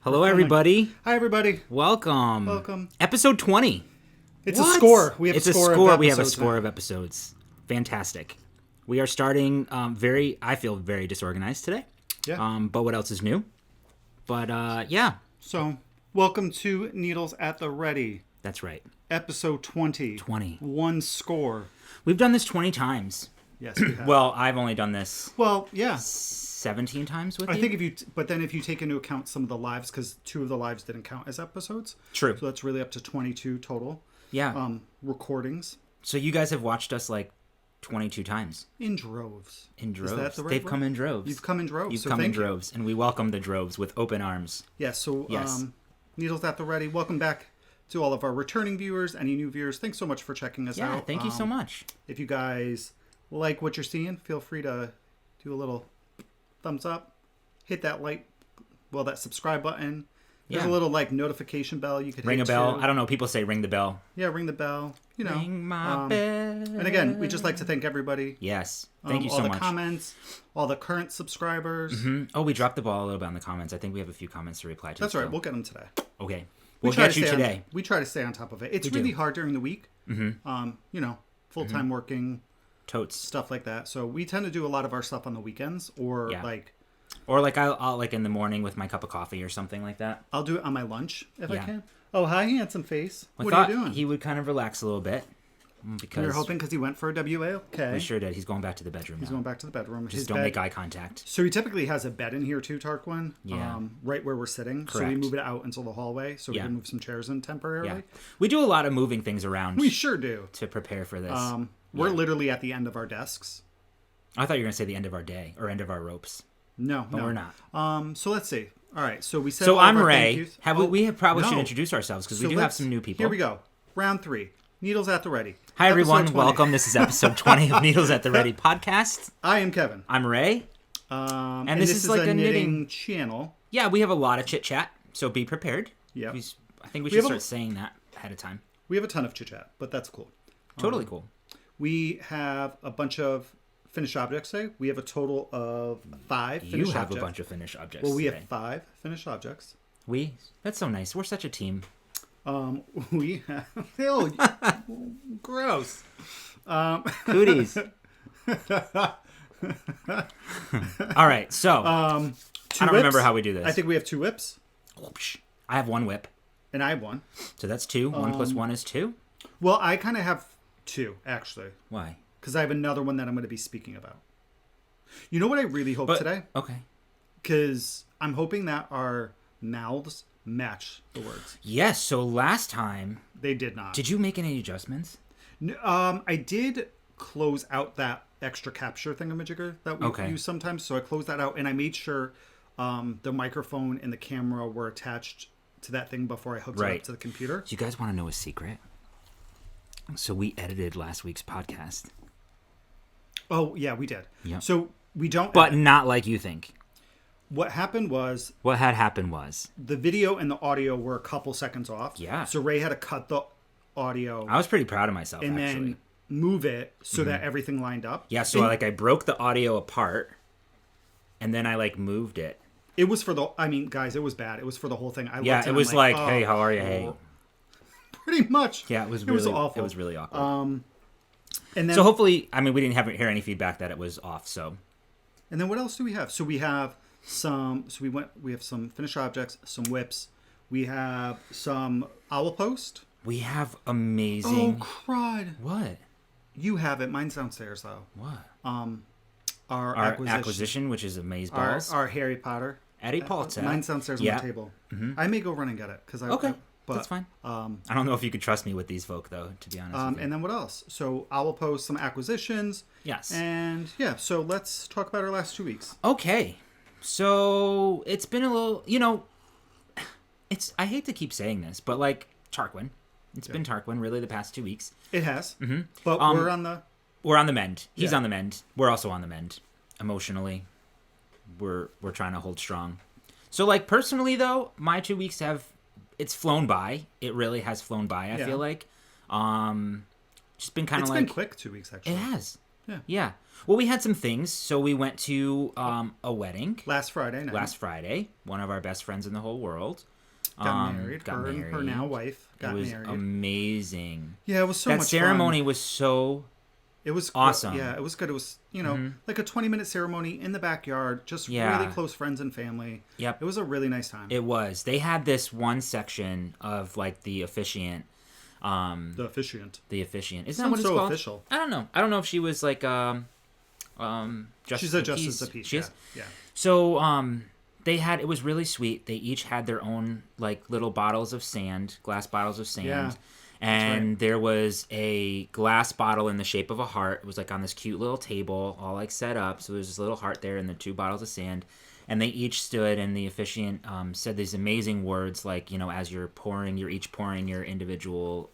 Hello, everybody. Hi, everybody. Welcome. Welcome. Episode 20. It's a score. We have It's a score. We have a score now. of episodes. Fantastic. We are starting I feel very disorganized today. Yeah. But what else is new? But, yeah. So, welcome to Needles at the Ready. That's right. Episode 20. 20. One score. We've done this 20 times. Yes, we have. Well, I've only done this Well, yeah. 17 times with you. I think if you take into account some of the lives, because 2 of the lives didn't count as episodes. True. So that's really up to 22 total. Yeah. Recordings. So you guys have watched us like 22 times. In droves. In droves. Is that the right They've word? come in droves. You've come in droves. You've so come in thank you. droves, and we welcome the droves with open arms. Yeah, so Yes. Needles at the Ready. Welcome back to all of our returning viewers, any new viewers. Thanks so much for checking us out. Yeah, thank you so much. If you guys like what you're seeing, feel free to do a little thumbs up, hit that that subscribe button. There's a little notification bell you could Ring hit a bell. too. I don't know. People say ring the bell. Yeah, ring the bell. You know. Ring my bell. And again, we just like to thank everybody. Yes. Thank you so all the much. comments, all the current subscribers. Oh, we dropped the ball a little bit on the comments. I think we have a few comments to reply to. That's all right. still. We'll get them today. Okay. We We'll try get to you stay today. we try to stay on top of it. It's We do. really hard during the week. Full-time working, Totes. stuff like that. So we tend to do a lot of our stuff on the weekends or Yeah. Or I'll like in the morning with my cup of coffee or something like that. I'll do it on my lunch if I Yeah. can. Oh, hi, handsome face. I What thought are you doing? he would kind of relax a little bit because You're hoping because he went for a WA? Okay. we sure did. He's going back to the bedroom He's now. going back to the bedroom. Just His don't bed- make eye contact. So he typically has a bed in here too, Tarquin. Yeah. Right where we're sitting. So we Correct. move it out until the hallway so we Yeah. can move some chairs in temporarily. Yeah. We do a lot of moving things around We sure do. to prepare for this. We're literally at the end of our desks. I thought you were going to say the end of our day or end of our ropes. No, But no. we're not. So let's see. All right. So we said. So all of I'm our Ray. thank yous. We probably should no. introduce ourselves because So we do have let's- some new people. Here we go. Round 3. Needles at the Ready. Hi, Episode everyone. 20. Welcome. This is episode 20 of Needles at the Ready podcast. I am Kevin. I'm Ray. And this is like a a knitting channel. Yeah, we have a lot of chit chat, so be prepared. Yeah. I think we We should have a- start saying that ahead of time. We have a ton of chit chat, but that's cool. Totally cool. We have a bunch of finished objects today. We have a total of 5 You finished have objects. a bunch of finished objects. Well, we today. have 5 finished objects. That's so nice. We're such a team. We have... Ew, gross. Cooties. All right, so I 2 don't remember whips. how we do this. I think we have 2 whips, I have one whip, and I have 1. so that's 2. 1 plus 1 is 2. Well, I kind of have 2, actually, Why? because I have another one that I'm going to be speaking about. You know what I really hope today? Okay. Because I'm hoping that our mouths match the words. Yes. So last time, They did not. did you make any adjustments? I did close out that extra capture thingamajigger that we use sometimes. So I closed that out, and I made sure the microphone and the camera were attached to that thing before I hooked it up to the computer. Do you guys want to know a secret? So we edited last week's podcast. Oh, yeah, we did. Yep. So we don't... But not like you think. What happened was What had happened was... the video and the audio were a couple seconds off. Yeah. So Ray had to cut the audio I was pretty proud of myself, and actually. then move it so that everything lined up. Yeah, so And I broke the audio apart, and then I moved it. it was for the... I mean, guys, it was bad. It was for the whole thing. I Yeah, looked it and was I'm like, oh, hey, how are you? Hey. Pretty much. Yeah, it was awful. It was really awkward. And then, So hopefully, I mean, we didn't hear any feedback that it was off. So and then what else do we have? So we have some... So we have some finished objects, some whips. We have some owl post. we have amazing. Oh, crud. What? You have it. Mine's downstairs, though. What? Our acquisition, which is amazeballs. Our Harry Potter. Eddie Potter. Mine's downstairs on the table. I may go run and get it because I... Okay, but, that's fine. I don't know if you could trust me with these folk, though. To be honest with you. And then what else? So I will post some acquisitions. Yes. And yeah, so let's talk about our last 2 weeks. Okay, so it's been a little, it's, I hate to keep saying this, but Tarquin, it's been Tarquin really the past 2 weeks. It has. But we're on the... We're on the mend. He's Yeah. on the mend. We're also on the mend. Emotionally, we're trying to hold strong. So personally though, my 2 weeks it's flown by. It really has flown by, I feel like. Just been kind of It's been quick 2 weeks, actually. It has. Yeah. Well, we had some things. So we went to a wedding. Last Friday night. Last Friday. One of our best friends in the whole world. Got married. Her now wife got married. It was amazing. Yeah, it was so much fun. That ceremony was so It was awesome. Yeah, it was good. It was, like a 20-minute ceremony in the backyard, just really close friends and family. Yep. It was a really nice time. It was. They had this one section of like the officiant. The officiant. Isn't that what it's so called? Official. I don't know. I don't know if she was like She's a justice of peace. She is? Yeah. So it was really sweet. They each had their own like little bottles of sand, glass bottles of sand. Yeah. And there was a glass bottle in the shape of a heart. It was like on this cute little table, all like set up. So there's this little heart there and the 2 bottles of sand. And they each stood, and the officiant said these amazing words like, as you're each pouring your individual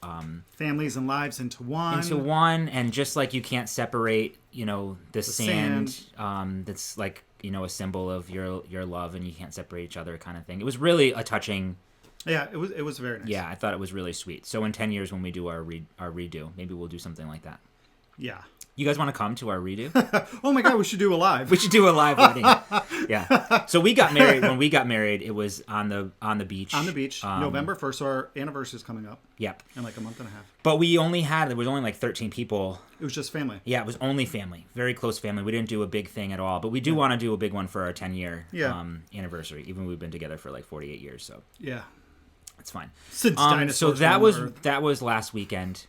families and lives into one. And just like you can't separate, the sand. That's like, a symbol of your love, and you can't separate each other kind of thing. It was really a touching. Yeah, it was very nice. Yeah, I thought it was really sweet. So in 10 years when we do our redo, maybe we'll do something like that. Yeah. You guys want to come to our redo? Oh my God, we should do a live. We should do a live wedding. Yeah. So we got married. When we got married, it was on the beach. On the beach, November 1st. So our anniversary is coming up. Yep. In like a month and a half. But there was only like 13 people. It was just family. Yeah, it was only family. Very close family. We didn't do a big thing at all. But we do want to do a big one for our 10-year anniversary. Even though we've been together for like 48 years. So yeah. It's fine. Since dinosaurs. So that was last weekend.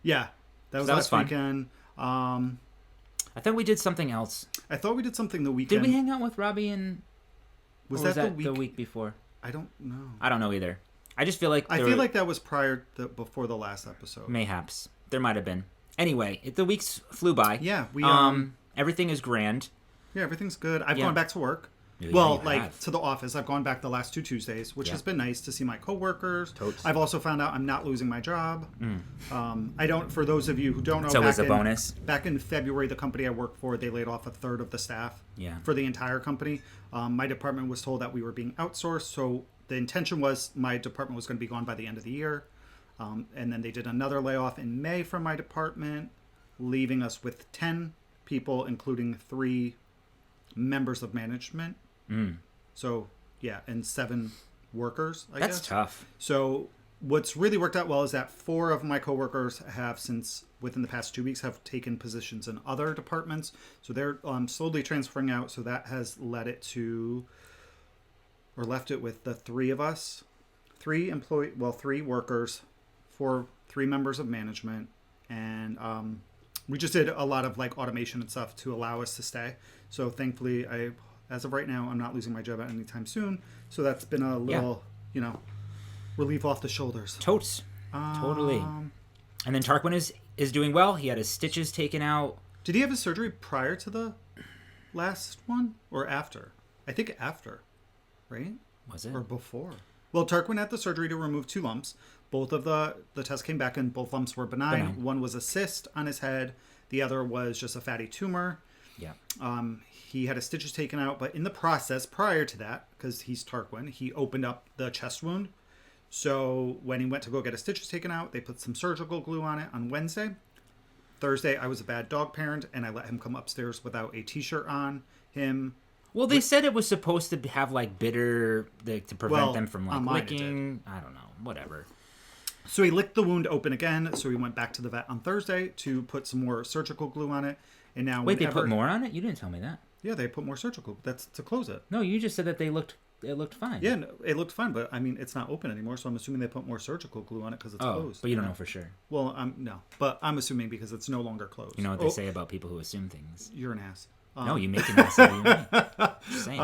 Yeah. That was last weekend. I thought we did something else. I thought we did something the weekend. Did we hang out with Robbie and... Was that the week before? I don't know. I don't know either. I just feel like... I feel like that was before the last episode. Mayhaps. There might have been. Anyway, the weeks flew by. Yeah. Everything is grand. Yeah, everything's good. I've gone back to work. Yeah, to the office. I've gone back the last 2 Tuesdays, which has been nice to see my coworkers. Totes. I've also found out I'm not losing my job. I don't. For those of you who don't know, it's always a bonus. Back in February, the company I work for, they laid off 1/3 of the staff. Yeah. For the entire company, my department was told that we were being outsourced. So the intention was my department was going to be gone by the end of the year, and then they did another layoff in May from my department, leaving us with 10 people, including 3 members of management. So yeah, and 7 workers. I guess that's tough. So what's really worked out well is that 4 of my coworkers have within the past 2 weeks have taken positions in other departments. So they're slowly transferring out. So that has left it with the 3 of us, 3 workers, 3 members of management, and we just did a lot of like automation and stuff to allow us to stay. So thankfully, as of right now, I'm not losing my job anytime soon. So that's been a little, relief off the shoulders. Totes. Totally. And then Tarquin is doing well. He had his stitches taken out. Did he have his surgery prior to the last one or after? I think after, right? Was it? Or before? Well, Tarquin had the surgery to remove 2 lumps. Both of the tests came back and both lumps were benign. One was a cyst on his head. The other was just a fatty tumor. Yeah. He had his stitches taken out, but in the process, prior to that, because he's Tarquin, he opened up the chest wound. So when he went to go get his stitches taken out, they put some surgical glue on it on Wednesday. Thursday, I was a bad dog parent, and I let him come upstairs without a t-shirt on him. Well, they said it was supposed to have like bitter to prevent them from like licking. I don't know, whatever. So he licked the wound open again. So he went back to the vet on Thursday to put some more surgical glue on it. And now, they put more on it? You didn't tell me that. Yeah, they put more surgical. That's to close it. No, you just said that it looked fine. Yeah, no, it looked fine, but I mean, it's not open anymore. So I'm assuming they put more surgical glue on it because it's closed. But you don't know for sure. Well, no, but I'm assuming because it's no longer closed. You know what they say about people who assume things. You're an ass. No, you make an ass out of you. Just saying.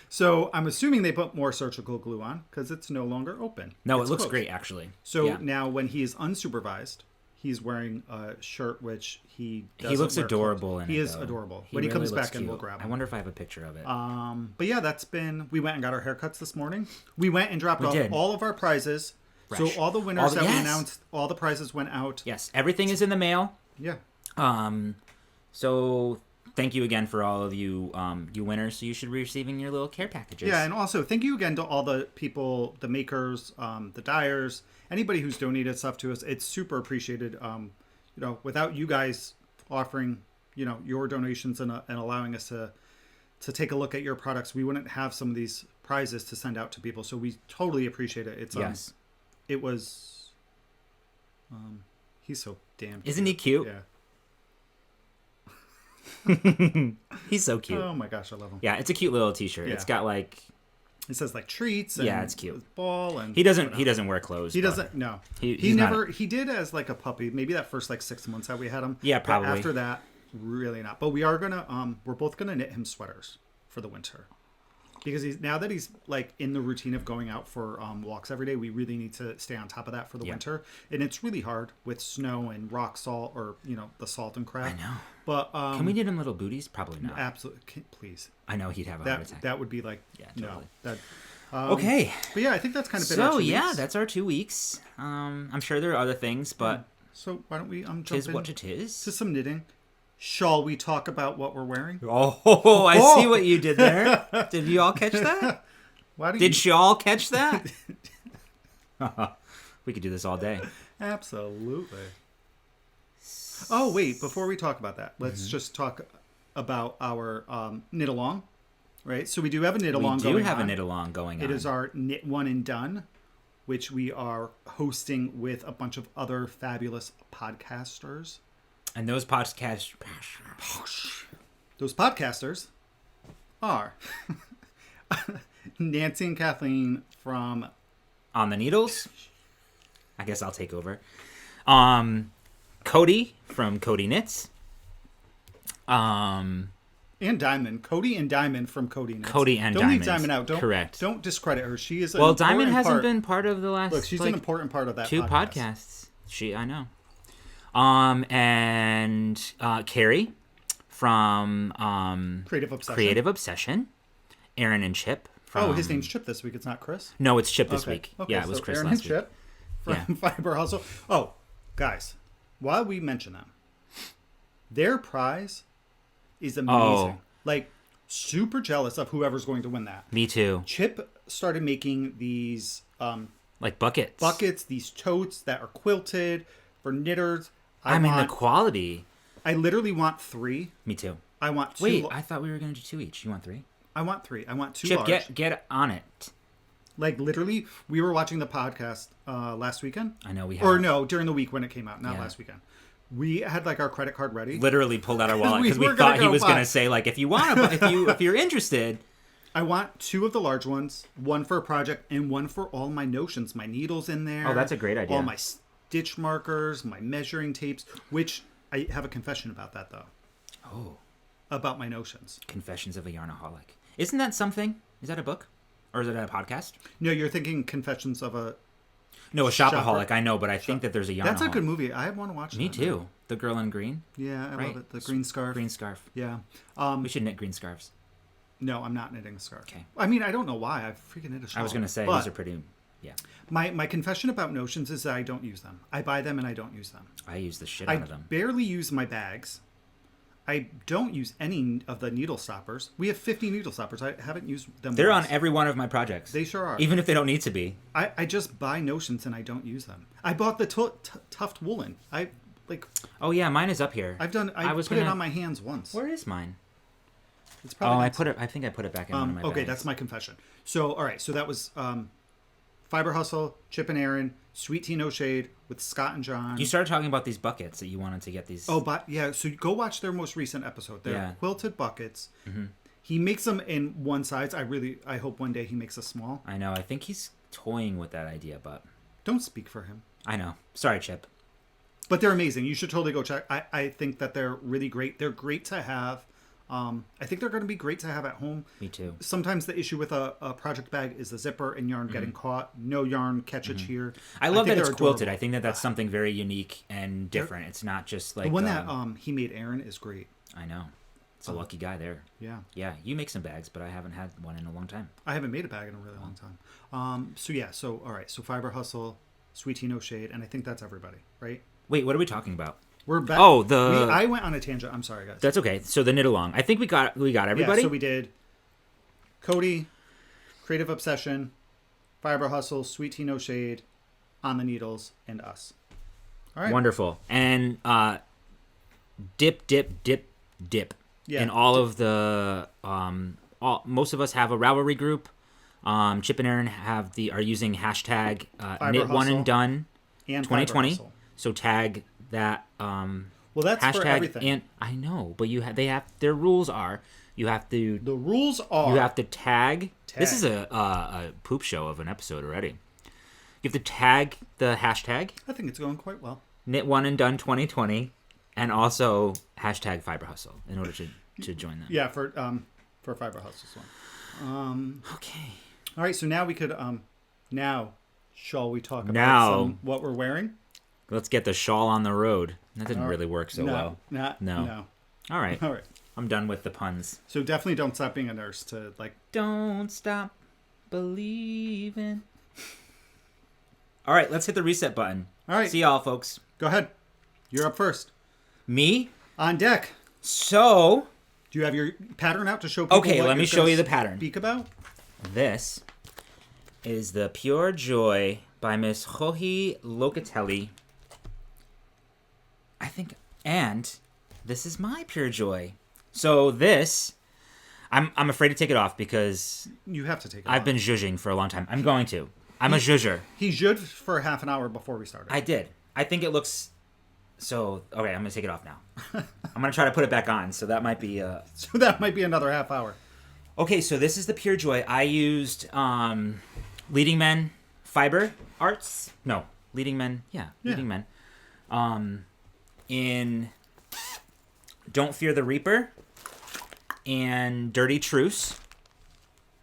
So I'm assuming they put more surgical glue on because it's no longer open. No, it looks great actually. So now when he is unsupervised, he's wearing a shirt which he looks adorable in it. He is adorable. When he really comes back in, we'll grab him. I wonder if I have a picture of it. But yeah, we went and got our haircuts this morning. We went and dropped off all of our prizes. Fresh. So all the winners we announced, all the prizes went out. Yes, everything is in the mail. Yeah. So thank you again for all of you winners. So you should be receiving your little care packages. Yeah, and also thank you again to all the people, the makers, the dyers, anybody who's donated stuff to us. It's super appreciated. without you guys offering, your donations and allowing us to take a look at your products, we wouldn't have some of these prizes to send out to people. So we totally appreciate it. It's yes. It was. He's so damn cute. Isn't he cute? Yeah. He's so cute. Oh my gosh, I love him. Yeah, it's a cute little T-shirt. Yeah. It's got like. It says like treats. And yeah, it's cute. Ball and he doesn't wear clothes. He doesn't. No, he never. He did as like a puppy. Maybe that first like 6 months that we had him. Yeah, probably. But after that, really not. But we are gonna. We're both gonna knit him sweaters for the winter. Because now that he's like in the routine of going out for walks every day, we really need to stay on top of that for the winter. And it's really hard with snow and rock salt, or the salt and crap. I know. But can we knit him little booties? Probably not. Absolutely, please. I know he'd have a heart attack. That would be like totally. No. Okay. But yeah, I think that's kind of been so our 2 weeks. that's our 2 weeks. I'm sure there are other things, but so why don't we jump tis in what it is. to some knitting? Shall we talk about what we're wearing? Oh, I see what you did there. Did you all catch that? Did you all catch that? We could do this all day. Absolutely. Oh, wait. Before we talk about that, let's just talk about our knit along, right? So we do have a knit along going on. We do have a knit along going on. It is our Knit One and Done, which we are hosting with a bunch of other fabulous podcasters. And those podcasters are Nancy and Kathleen from On the Needles. I guess I'll take over. Cody from Cody Knits. And Diamond. Cody and Diamond from Cody Knits. Cody and Don't Diamond. leave Diamond out. Correct. Don't discredit her. She is well, Diamond hasn't been part of the last. Look, she's an important part of that. 2 podcasts. I know. And Carrie from Creative Obsession. Aaron and Chip. His name's Chip this week. It's not Chris? No, it's Chip this week. Okay, yeah, it was Chris Aaron last and Chip from Fiber Hustle. Oh, guys, while we mention them, their prize is amazing. Like, super jealous of whoever's going to win that. Me too. Chip started making these... like buckets. Buckets, these totes that are quilted for knitters. I mean, the quality. I literally want 3. Me too. I want 2. Wait, I thought we were going to do 2 each. You want 3? I want 3. I want 2 Chip, large. get on it. Like, literally, we were watching the podcast last weekend. I know we have. Or no, during the week when it came out, not last weekend. We had like our credit card ready. Literally pulled out our wallet because we thought he was going to say like, if you want to, if you're interested. I want 2 of the large ones, 1 for a project and 1 for all my notions, my needles in there. Oh, that's a great idea. All my stitch markers, my measuring tapes, which I have a confession about that though. Oh. About my notions. Confessions of a Yarnaholic. Isn't that something? Is that a book? Or is it a podcast? No, you're thinking Confessions of a... No, a shopaholic. I know, but I think that there's a Yarnaholic. That's a good movie. I want to watch that. Me too. Now. The girl in green. Yeah, I love it. The green scarf. Green scarf. Yeah. We should knit green scarves. No, I'm not knitting a scarf. Okay. I mean, I don't know why. I freaking knit a shawl. I was going to say, these are pretty... Yeah. My confession about notions is that I don't use them. I buy them and I don't use them. I use the shit out of them. I barely use my bags. I don't use any of the needle stoppers. We have 50 needle stoppers. I haven't used them. They're on every one of my projects. They sure are. Even if they don't need to be. I just buy notions and I don't use them. I bought the tuft woolen. Oh yeah, mine is up here. I put it on my hands once. Where is mine? It's probably I think I put it back in one of my okay, bags. that's my confession. So all right, so that was Fiber Hustle, Chip and Aaron, Sweet Tea No Shade with Scott and John. You started talking about these buckets that you wanted to get these. Oh, but yeah, so go watch their most recent episode. They're quilted buckets. Mm-hmm. He makes them in one size. I hope one day he makes a small. I know. I think he's toying with that idea, but don't speak for him. I know. Sorry, Chip. But they're amazing. You should totally go check. I think that they're really great. They're great to have. I think they're going to be great to have at home. Me too. Sometimes the issue with a project bag is the zipper and yarn getting caught. No yarn catchage here. I love that it's quilted. I think that that's something very unique and different. It's not just like... The one that he made Aaron is great. I know. It's a lucky guy there. Yeah. Yeah, you make some bags, but I haven't had one in a long time. I haven't made a bag in a really long time. So all right. So Fiber Hustle, Sweet Tea No Shade, and I think that's everybody, right? Wait, what are we talking about? We're back. Oh, I went on a tangent. I'm sorry, guys. That's okay. So the knit along. I think we got everybody. Yeah, so we did Cody, Creative Obsession, Fiber Hustle, Sweet Tea No Shade, On the Needles, and us. All right. Wonderful. And dip Yeah. in all of the most of us have a Ravelry group. Chip and Aaron are using hashtag knit one Hustle and done and 2020. Fiber Hustle. So tag that Well, that's hashtag for everything. and I know, but they have their rules are you have to The rules are you have to tag. This is a poop show of an episode already. You have to tag the hashtag I think it's going quite well. knit one and done 2020 and also hashtag Fiber Hustle in order to join them. Yeah, for Fiber Hustle's one. Okay. All right, so now we could now shall we talk about what we're wearing? Let's get the shawl on the road. That didn't really work so well. No. All right. All right. I'm done with the puns. So definitely don't stop being a nurse to Don't stop believing. All right, let's hit the reset button. All right. See y'all, folks. Go ahead. You're up first. Me? On deck. So, Do you have your pattern out to show people okay, what let me you're show gonna you the pattern. Speak about? This is the Pure Joy by Miss Joji Locatelli. I think, and this is my Pure Joy. So this, I'm afraid to take it off because You have to take it I've off. been zhuzhing for a long time. I'm going to. I'm a zhuzher. He zhuzhed for half an hour before we started. I did. I think it looks so. Okay, I'm gonna take it off now. I'm gonna try to put it back on. So that might be. So that might be another half hour. Okay, so this is the Pure Joy. I used Leading Men Fiber Arts. No, Leading Men. Yeah, Leading Men. In Don't Fear the Reaper and Dirty Truce.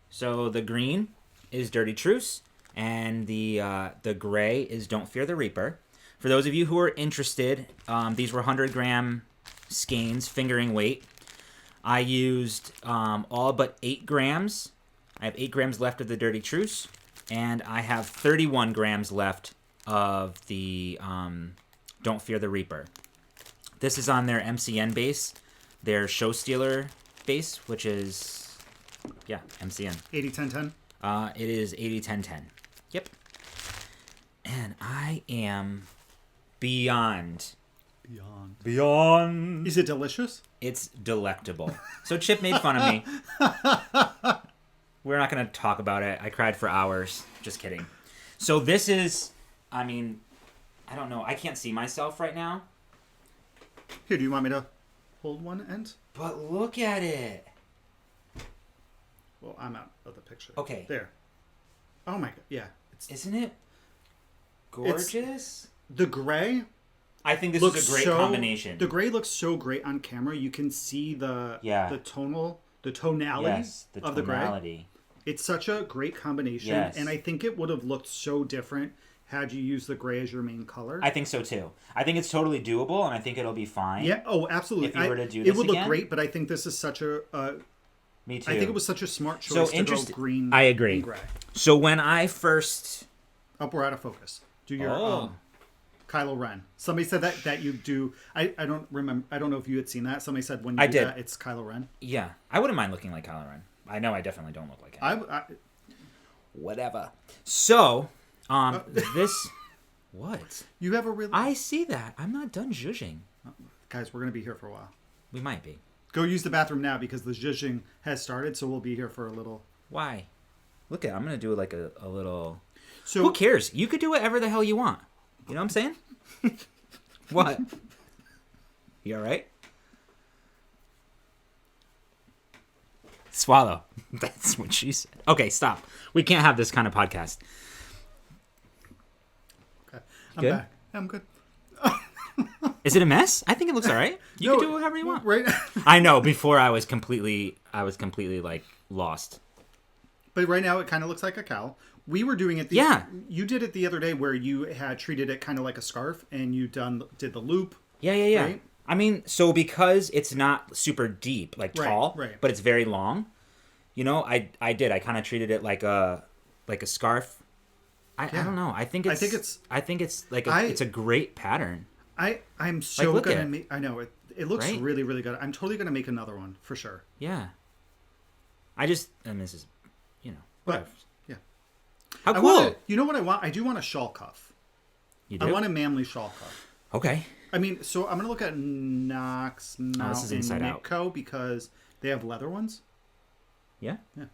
So the green is Dirty Truce, and the gray is Don't Fear the Reaper. For those of you who are interested, these were 100-gram skeins, fingering weight. I used all but 8 grams. I have 8 grams left of the Dirty Truce, and I have 31 grams left of the Don't Fear the Reaper. This is on their MCN base, their Show Stealer base, which is, MCN. 80-10-10? It is 80-10-10. Yep. And I am beyond. Is it delicious? It's delectable. So Chip made fun of me. We're not going to talk about it. I cried for hours. Just kidding. So this is, I don't know. I can't see myself right now. Here, do you want me to hold one end? But look at it. Well, I'm out of the picture. Okay. There. Oh my god. Yeah. Isn't it gorgeous? The gray I think this looks is a great so, combination. The gray looks so great on camera. You can see the tonality of the gray. It's such a great combination, and I think it would have looked so different had you used the gray as your main color. I think so too. I think it's totally doable, and I think it'll be fine. Yeah. Oh, absolutely. If you were to do this it would again. look great, but I think this is such a. Me too. I think it was such a smart choice to go green. I agree. And gray. So when I first, We're out of focus. Do your Kylo Ren. Somebody said that you do. I don't remember. I don't know if you had seen that. Somebody said when you do that, it's Kylo Ren. Yeah, I wouldn't mind looking like Kylo Ren. I know I definitely don't look like him. Whatever. So, this. What? You have a really. I see that. I'm not done zhuzhing. Guys, we're gonna be here for a while. We might be. Go use the bathroom now because the zhuzhing has started, so we'll be here for a little. Why? Look at. I'm gonna do like a little. So who cares? You could do whatever the hell you want. You know what I'm saying? What? You all right? Swallow. That's what she said. Okay, stop. We can't have this kind of podcast. Okay. I'm Good? back. I'm good. Is it a mess? I think it looks all right. You can do whatever you want. Right. I know. Before I was completely like lost. But right now it kind of looks like a cowl. We were doing it. You did it the other day where you had treated it kind of like a scarf, and you did the loop. Yeah. Right? I mean, so because it's not super deep, like tall, right. but it's very long. You know, I kind of treated it like a scarf. I don't know. I think it's like it's a great pattern. I'm so like, gonna make. I know it looks right? really, really good. I'm totally gonna make another one for sure. Yeah. This is, whatever. But yeah. How cool! You know what I want? I do want a shawl cuff. You do? I want a manly shawl cuff. Okay. I mean, so I'm gonna look at Knox now this is and Inside Out. Knitco because they have leather ones. Yeah. Yeah.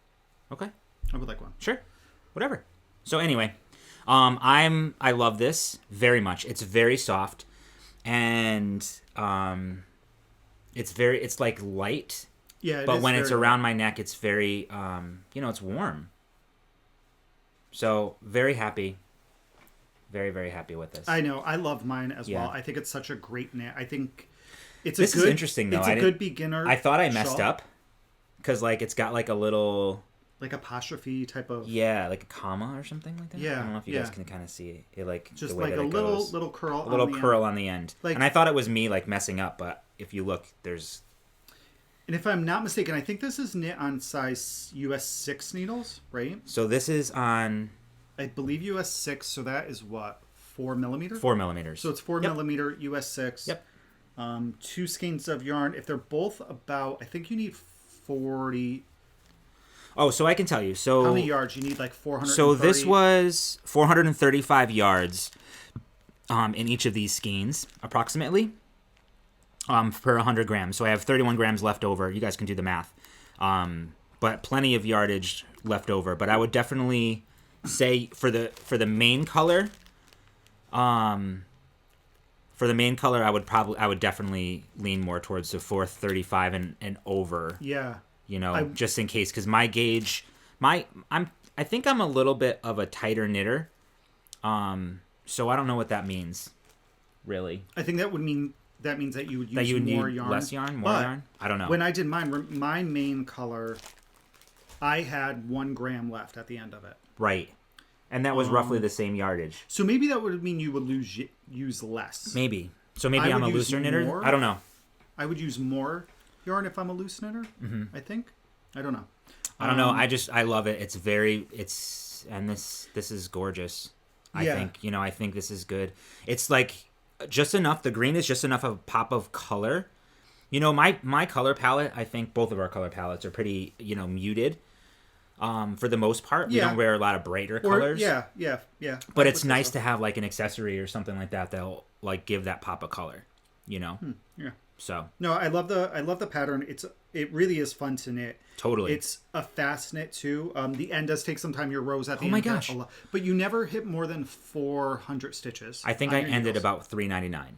Okay. I would like one. Sure. Whatever. So anyway, I love this very much. It's very soft, and it's like light. Yeah. But when it's around my neck, it's very it's warm. So very happy. Very, very happy with this. I know. I love mine as Yeah. well. I think it's such a great knit. I think it's This a good. is interesting though. It's a good beginner. I thought I messed shawl. up because like it's got like a little Like apostrophe type of. like a comma or something like that. Yeah, I don't know if you yeah. guys can kind of see it like Just the way like that a it little goes. little curl. A little on the curl end. on the end. Like- and I thought it was me like messing up, but if you look, there's And if I'm not mistaken, I think this is knit on size US 6 needles, right? so this is on I believe US 6. So that is what 4mm. 4mm. So it's 4mm US 6. Yep. 2 skeins of yarn. If they're both about, I think you need 40. Oh, so I can tell you. So How many yards? You need like 430. So this was 435 yards in each of these skeins, approximately, per 100 grams. So I have 31 grams left over. You guys can do the math. But plenty of yardage left over. But I would definitely say for the main color, I would definitely lean more towards the 435 and over. Yeah. Just in case, because my gauge, I think I'm a little bit of a tighter knitter, so I don't know what that means, really. I think that means that you would use That you would more need yarn. less yarn, more But yarn. I don't know. When I did mine, my main color, I had 1 gram left at the end of it. Right, and that was roughly the same yardage. So maybe that would mean you would use less. Maybe. So maybe I I'm a would use looser knitter. more. I don't know. I would use more yarn if I'm a loose knitter. Mm-hmm. I think. I don't know. I don't know. I love it. And this is gorgeous. I think this is good. It's like just enough. The green is just enough of a pop of color. My color palette, I think both of our color palettes are pretty, muted. For the most part, we don't wear a lot of brighter colors. Yeah. But it's nice to have like an accessory or something like that that'll like give that pop of color, Yeah. So No, I love the pattern. It really is fun to knit. Totally. It's a fast knit too. The end does take some time. Your rows at the end. Oh my gosh. A lot, but you never hit more than 400 stitches. I think I ended about 399.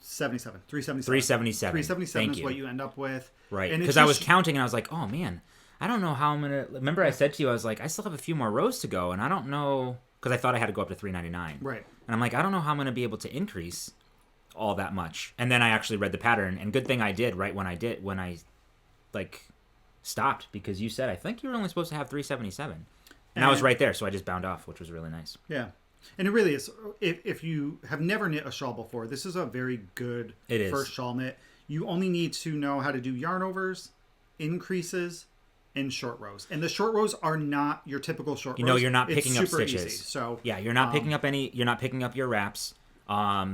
377. 377. 377 Thank is you. what you end up with. Right. And Because I was counting and I was like, oh man, I don't know how I'm going to... Remember I said to you, I was like, I still have a few more rows to go and I don't know... Because I thought I had to go up to 399. Right. And I'm like, I don't know how I'm going to be able to increase all that much. And then I actually read the pattern and good thing I did right when I like stopped because you said, I think you were only supposed to have 377. And I was right there. So I just bound off, which was really nice. Yeah. And it really is. If you have never knit a shawl before, this is a very good first shawl knit. You only need to know how to do yarn overs, increases, and short rows. And the short rows are not your typical short rows. You're not picking up stitches. Easy. So yeah, you're not picking up you're not picking up your wraps.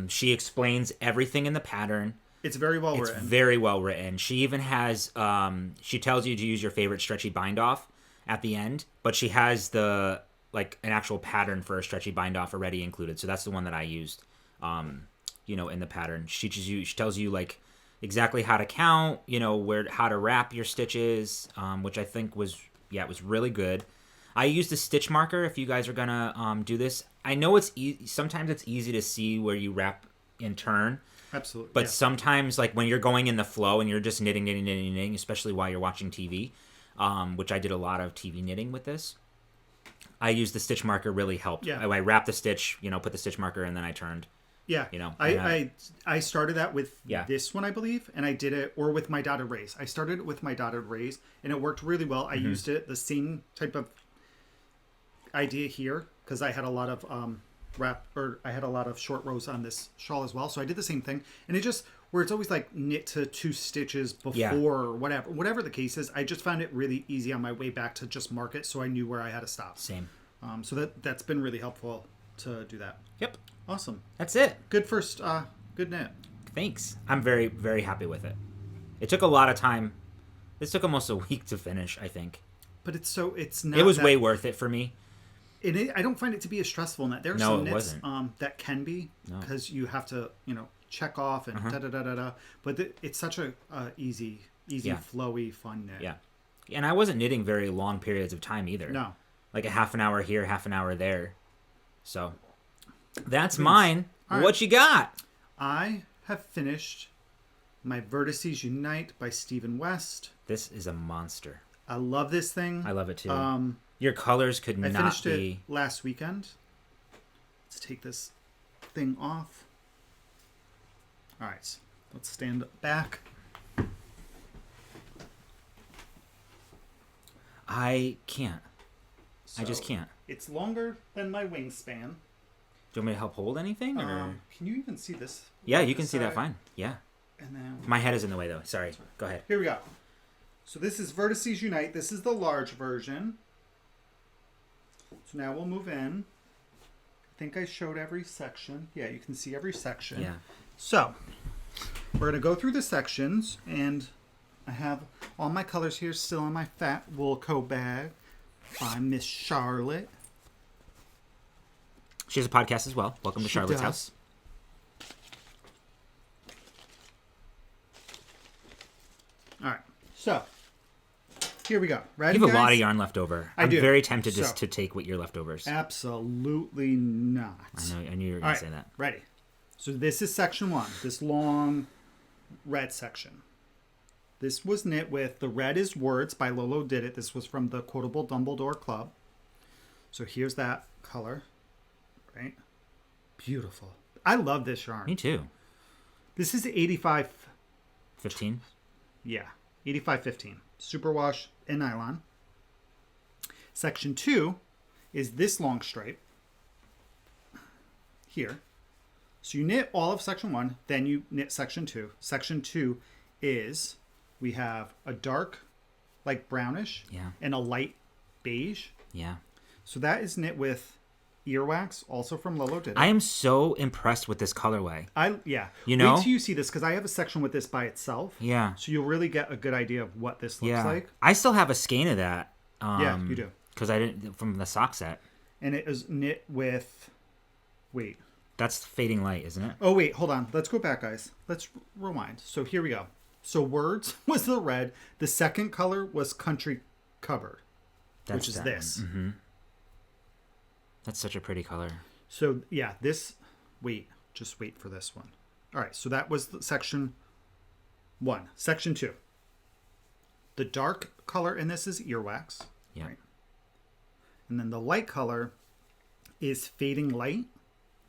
She explains everything in the pattern. It's very well It's written. very well written. She even has she tells you to use your favorite stretchy bind off at the end, but she has an actual pattern for a stretchy bind off already included. So that's the one that I used in the pattern. She tells you like exactly how to count, how to wrap your stitches, which I think was really good. I used a stitch marker if you guys are gonna do this. I know it's sometimes it's easy to see where you wrap in turn. Absolutely. But sometimes, like when you're going in the flow and you're just knitting, especially while you're watching TV, which I did a lot of TV knitting with this, I used the stitch marker really helped. Yeah. I wrapped the stitch, put the stitch marker, and then I turned. Yeah. I started that with this one, I believe, and I did it, or with my dotted rays. I started it with my dotted rays, and it worked really well. I used it, the same type of idea here, because I had a lot of I had a lot of short rows on this shawl as well. So I did the same thing, and it just where it's always like knit to 2 stitches before or whatever the case is. I just found it really easy on my way back to just mark it, so I knew where I had to stop. Same. So that's been really helpful to do that. Yep. Awesome. That's it. Good first. Good knit. Thanks. I'm very, very happy with it. It took a lot of time. This took almost a week to finish, I think. But it's not. It was way worth it for me. I don't find it to be as stressful in that. There are No, some it knits wasn't. that can be because you have to, check off and da da da da da. But it's such a easy, flowy, fun knit. Yeah. And I wasn't knitting very long periods of time either. No. Like a half an hour here, half an hour there. So that's mine. All right. What you got? I have finished my Vertices Unite by Stephen West. This is a monster. I love this thing. I love it too. Your colors could I not finished be... it last weekend. Let's take this thing off. All right. Let's stand back. I can't. So, I just can't. It's longer than my wingspan. Do you want me to help hold anything? Or? Can you even see this? Yeah, you can see that fine. Yeah. And then My head is in the way, though. Sorry. Go ahead. here we go. So this is Vertices Unite. This is the large version. So now we'll move in. I think I showed every section. Yeah, you can see every section. Yeah. So we're going to go through the sections, and I have all my colors here still in my fat wool coat bag by Miss Charlotte. She has a podcast as well. Welcome to Charlotte's House. All right. So here we go. Ready, You have a guys? lot of yarn left over. I'm do. very tempted So- just to take what your leftovers. Absolutely not. I knew you were All going to right, say that. ready. So this is section 1, this long red section. This was knit with The Red is Words by Lolo Did It. This was from the Quotable Dumbledore Club. So here's that color, right? Beautiful. I love this yarn. Me too. This is 85, 15? yeah, 8515. Superwash and nylon. Section 2 is this long stripe here. So you knit all of section 1, then you knit section 2. Section 2 is, we have a dark, like brownish, Yeah. and a light beige. Yeah. So that is knit with earwax, also from Lolo Did It. I am so impressed with this colorway. Yeah. You know? Wait till you see this, because I have a section with this by itself. Yeah. So you'll really get a good idea of what this looks Yeah. like. I still have a skein of that. Yeah, you do. Because I didn't, from the sock set. And it is knit with, wait. That's fading light, isn't it? Oh, wait, hold on. Let's go back, guys. Let's rewind. So here we go. So Words was the red. The second color was Country Covered, which is that this. one. Mm-hmm. That's such a pretty color. So, yeah, this... Wait. Just wait for this one. All right, so that was section 1. Section 2. The dark color in this is earwax. Yeah. Right? And then the light color is Fading Light.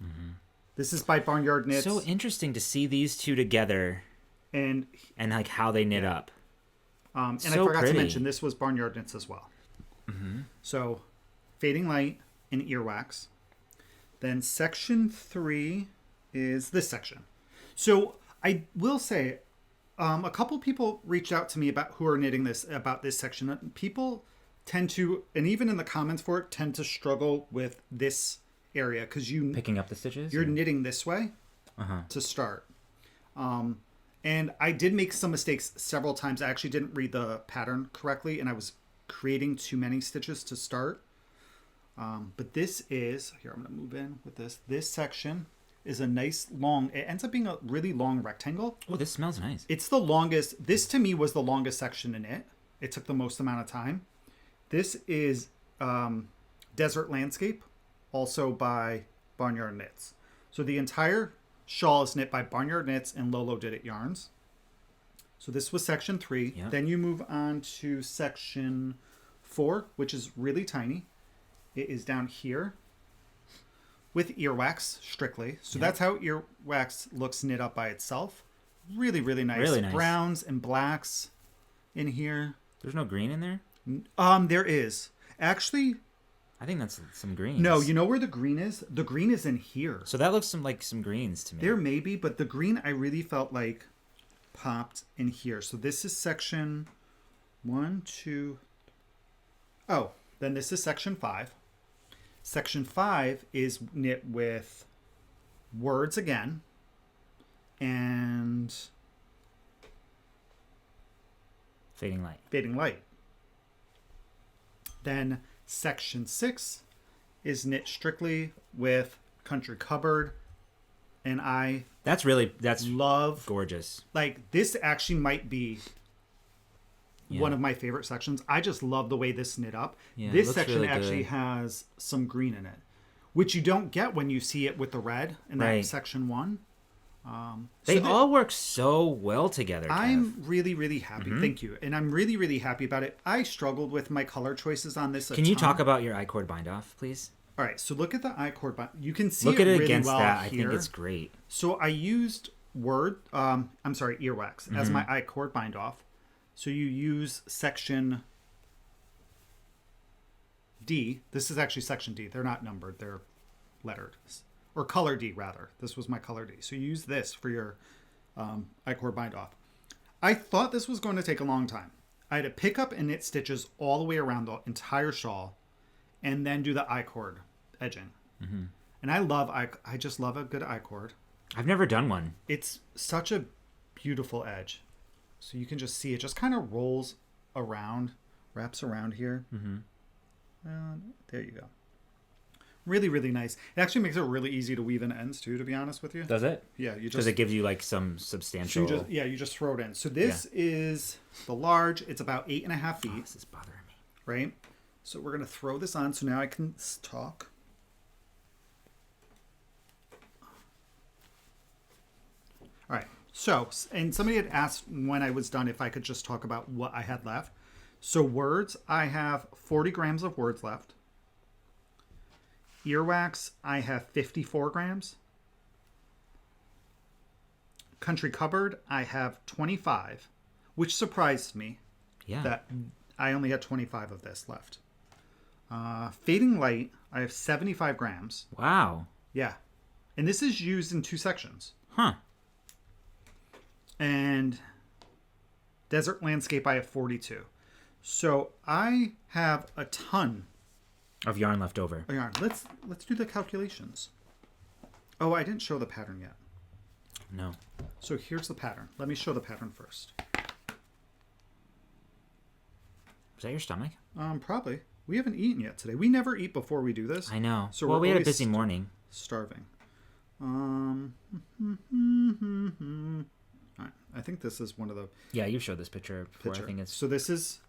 Mm-hmm. This is by Barnyard Knits. So interesting to see these two together and like how they knit up. and So I forgot pretty. to mention, this was Barnyard Knits as well. Mm-hmm. So, Fading Light and earwax. Then section 3 is this section. So I will say, a couple people reached out to me who are knitting about this section. People tend to, and even in the comments for it, tend to struggle with this area because Picking up the stitches? you're knitting this way to start. And I did make some mistakes several times. I actually didn't read the pattern correctly, and I was creating too many stitches to start. But this is, here, I'm going to move in with this. This section is a nice long, it ends up being a really long rectangle. Oh, this smells nice. It's the longest, this to me was the longest section in it. It took the most amount of time. This is Desert Landscape, also by Barnyard Knits. So the entire shawl is knit by Barnyard Knits and Lolo Did It yarns. So this was section 3. Yep. Then you move on to section 4, which is really tiny. It is down here with earwax strictly. So that's how earwax looks knit up by itself. Really, really nice. Really nice. Browns and blacks in here. There's no green in there? There is. Actually, I think that's some greens. no, you know where the green is? The green is in here. So that looks like some greens to me. There may be, but the green I really felt like popped in here. So this is section 1, 2. Oh, then this is section 5. Section 5 is knit with Words again. And Fading light. Fading Light. Then section 6 is knit strictly with Country Cupboard, and that's love gorgeous. Like, this actually might be one of my favorite sections. I just love the way this knit up. Yeah, this section really actually good. has some green in it, which you don't get when you see it with the red in that section 1. They all work so well together, Kev. I'm really, really happy. Thank you. And I'm really, really happy about it. I struggled with my color choices on this. Can you talk about your I-cord bind off, please? All right. So look at the I-cord bind. You can see look at it really against well that. here. I think it's great. So I used earwax as my I-cord bind off. So you use section D. This is actually section D. They're not numbered. They're lettered. Or color D, rather. This was my color D. So you use this for your I-cord bind off. I thought this was going to take a long time. I had to pick up and knit stitches all the way around the entire shawl and then do the I-cord edging. And I just love a good I-cord. I've never done one. It's such a beautiful edge. So you can just see it just kind of rolls around, wraps around here. There you go. Really, really nice. It actually makes it really easy to weave in ends too, to be honest with you. Does it? Yeah, you just because it gives you like some substantial. So you just throw it in. So this is the large. It's about 8.5 feet. Oh, this is bothering me. Right. So we're gonna throw this on. So now I can talk. All right. So, and somebody had asked when I was done if I could just talk about what I had left. So words, I have 40 grams of words left. Earwax, I have 54 grams. Country Cupboard, I have 25, which surprised me. Yeah. That I only had 25 of this left. Fading Light, I have 75 grams. Wow. Yeah. And this is used in 2 sections. Huh. And Desert Landscape, I have 42. So I have a ton of yarn left over. Yarn. Let's do the calculations. Oh, I didn't show the pattern yet. No. So here's the pattern. Let me show the pattern first. Is that your stomach? Probably. We haven't eaten yet today. We never eat before we do this. I know. So well, we had a busy morning. Starving. All right. I think this is one of the. Yeah, you showed this picture before. I think it's. So this is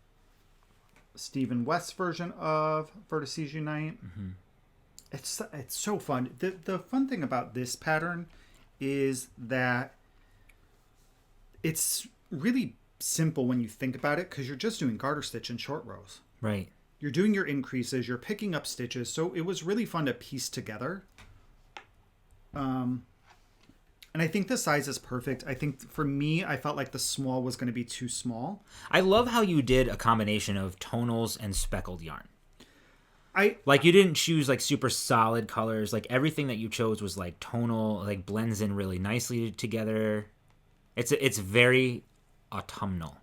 Stephen West's version of Vertices Unite. It's so fun. The fun thing about this pattern is that it's really simple when you think about it, because you're just doing garter stitch in short rows. Right. You're doing your increases, you're picking up stitches, so it was really fun to piece together. And I think the size is perfect. I think for me, I felt like the small was going to be too small. I love how you did a combination of tonals and speckled yarn. Like you didn't choose like super solid colors. Like everything that you chose was like tonal, like blends in really nicely together. It's very autumnal.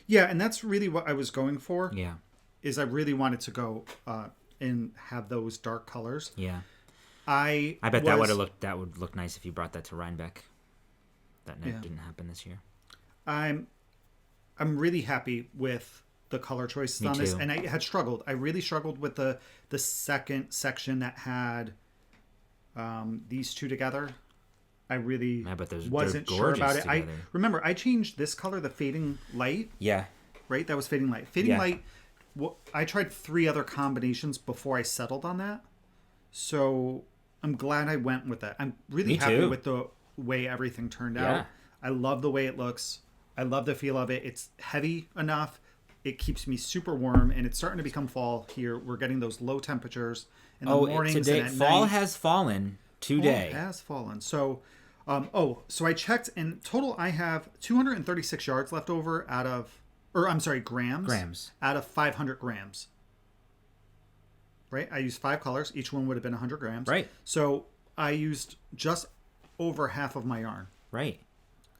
Yeah, and that's really what I was going for. Yeah. Is I really wanted to go and have those dark colors. Yeah. I bet that would look nice if you brought that to Rhinebeck. That didn't happen this year. I'm really happy with the color choices on this, and I had struggled. I really struggled with the second section that had these two together. I bet wasn't sure about it. Together. Remember I changed this color, the Fading Light. Yeah. Right, that was Fading Light. Fading Light. Well, I tried 3 other combinations before I settled on that, so I'm glad I went with that. I'm really happy with the way everything turned out. I love the way it looks. I love the feel of it. It's heavy enough. It keeps me super warm, and it's starting to become fall here. We're getting those low temperatures in the mornings today, and at fall night. Has fallen today. Fall has fallen. So, so I checked. In total, I have 236 yards left over grams out of 500 grams. Right? I used 5 colors. Each one would have been 100 grams. Right. So I used just over half of my yarn. Right.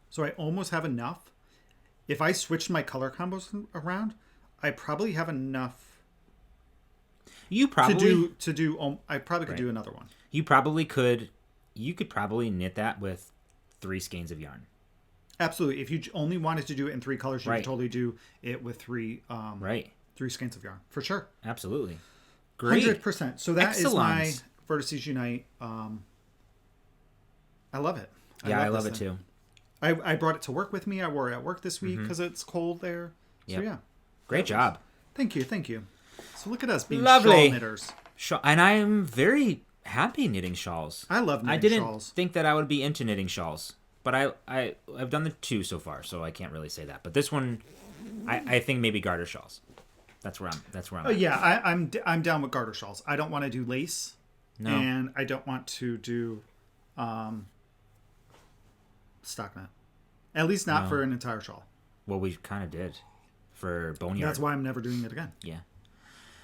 So I almost have enough. If I switched my color combos around, I probably have enough. You probably to do. I probably could do another one. You probably could. You could probably knit that with 3 skeins of yarn. Absolutely. If you only wanted to do it in 3 colors, you could totally do it with 3. 3 skeins of yarn for sure. Absolutely. Great. 100%. So that is my Excellent. Vertices Unite. I love it. I love it thing. too. I brought it to work with me. I wore it at work this week because it's cold there. So Yep. yeah. Great job. Thank you. So look at us being Lovely. shawl knitters. And I'm very happy knitting shawls. I love knitting I didn't shawls. think that I would be into knitting shawls, but I've done the 2 so far, so I can't really say that. But this one, I think maybe garter shawls. That's where I'm. At. Yeah, I'm down with garter shawls. I don't want to do lace, No. and I don't want to do stockinette. At least not for an entire shawl. Well, we kind of did for boneyard. That's why I'm never doing it again. Yeah,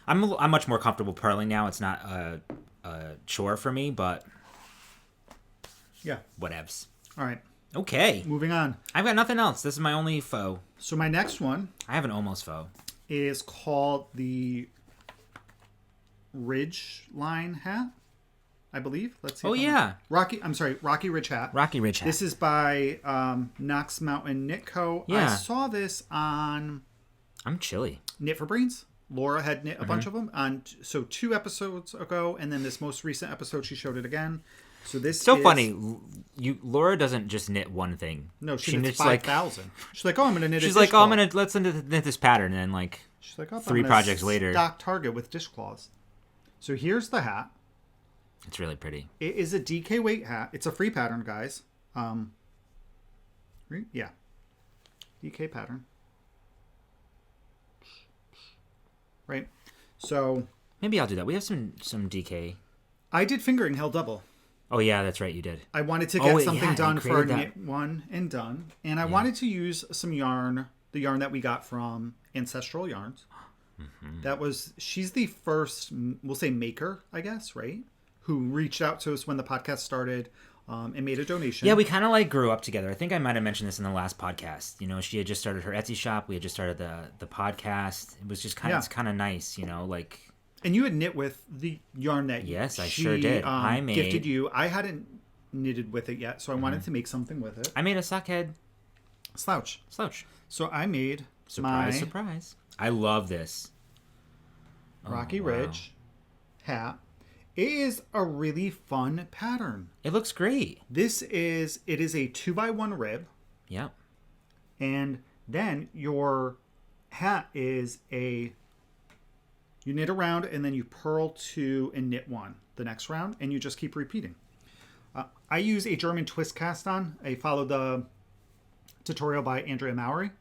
I'm much more comfortable purling now. It's not a chore for me, but Yeah. whatevs. All right. Okay, Moving on. I've got nothing else. This is my only faux. So my next one I have an almost faux. is called the Ridge Line hat, I believe. Let's see. Oh yeah, Rocky Ridge hat. Rocky Ridge hat. This is by Knox Mountain Knit Co. Yeah. I saw this on I'm chilly. Knit for Brains. Laura had knit a bunch of them on 2 episodes ago, and then this most recent episode she showed it again. So this So is funny. Laura doesn't just knit one thing. No, she knits knits like 5,000. She's like, oh, I'm gonna knit. she's a like, dishcloth. let's knit this pattern, and then like She's like, oh, 3 I'm gonna projects later. stock Target with dishcloths. So here's the hat. it's really pretty. It is a DK weight hat. It's a free pattern, guys. Yeah, DK pattern. Right. So Maybe I'll do that. We have some DK. I did fingering held double. Oh yeah, that's right. You did. I wanted to get something yeah, done you for created that. knit one and done, and I wanted to use some yarn, the yarn that we got from Ancestral Yarns. She's the first, we'll say, maker, I guess, right? Who reached out to us when the podcast started and made a donation. Yeah, we kind of like grew up together. I think I might have mentioned this in the last podcast. You know, she had just started her Etsy shop. We had just started the podcast. It was just kind of it's kind of nice, you know, like. And you had knit with the yarn that Yes, I she, sure did. I made gifted you. I hadn't knitted with it yet, so I wanted to make something with it. I made a sockhead Slouch. So I made Surprise, my surprise. I love this. Rocky wow. Ridge hat. It is a really fun pattern. It looks great. It is a 2x1 rib, Yeah. and then your hat is you knit around and then you purl 2 and knit 1 the next round, and you just keep repeating. I use a German twist cast on. I followed the tutorial by Andrea Mowry.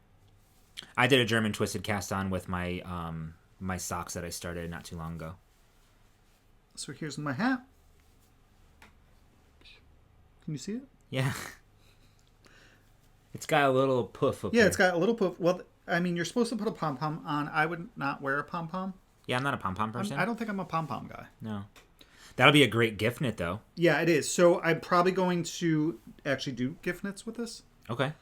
I did a German twisted cast on with my my socks that I started not too long ago. So here's my hat. Can you see it? Yeah. It's got a little poof up Yeah, there. it's got a little poof. Well, I mean, you're supposed to put a pom-pom on. I would not wear a pom-pom. Yeah, I'm not a pom-pom person. I don't think I'm a pom-pom guy. No. That'll be a great gift knit, though. Yeah, it is. So I'm probably going to actually do gift knits with this Okay.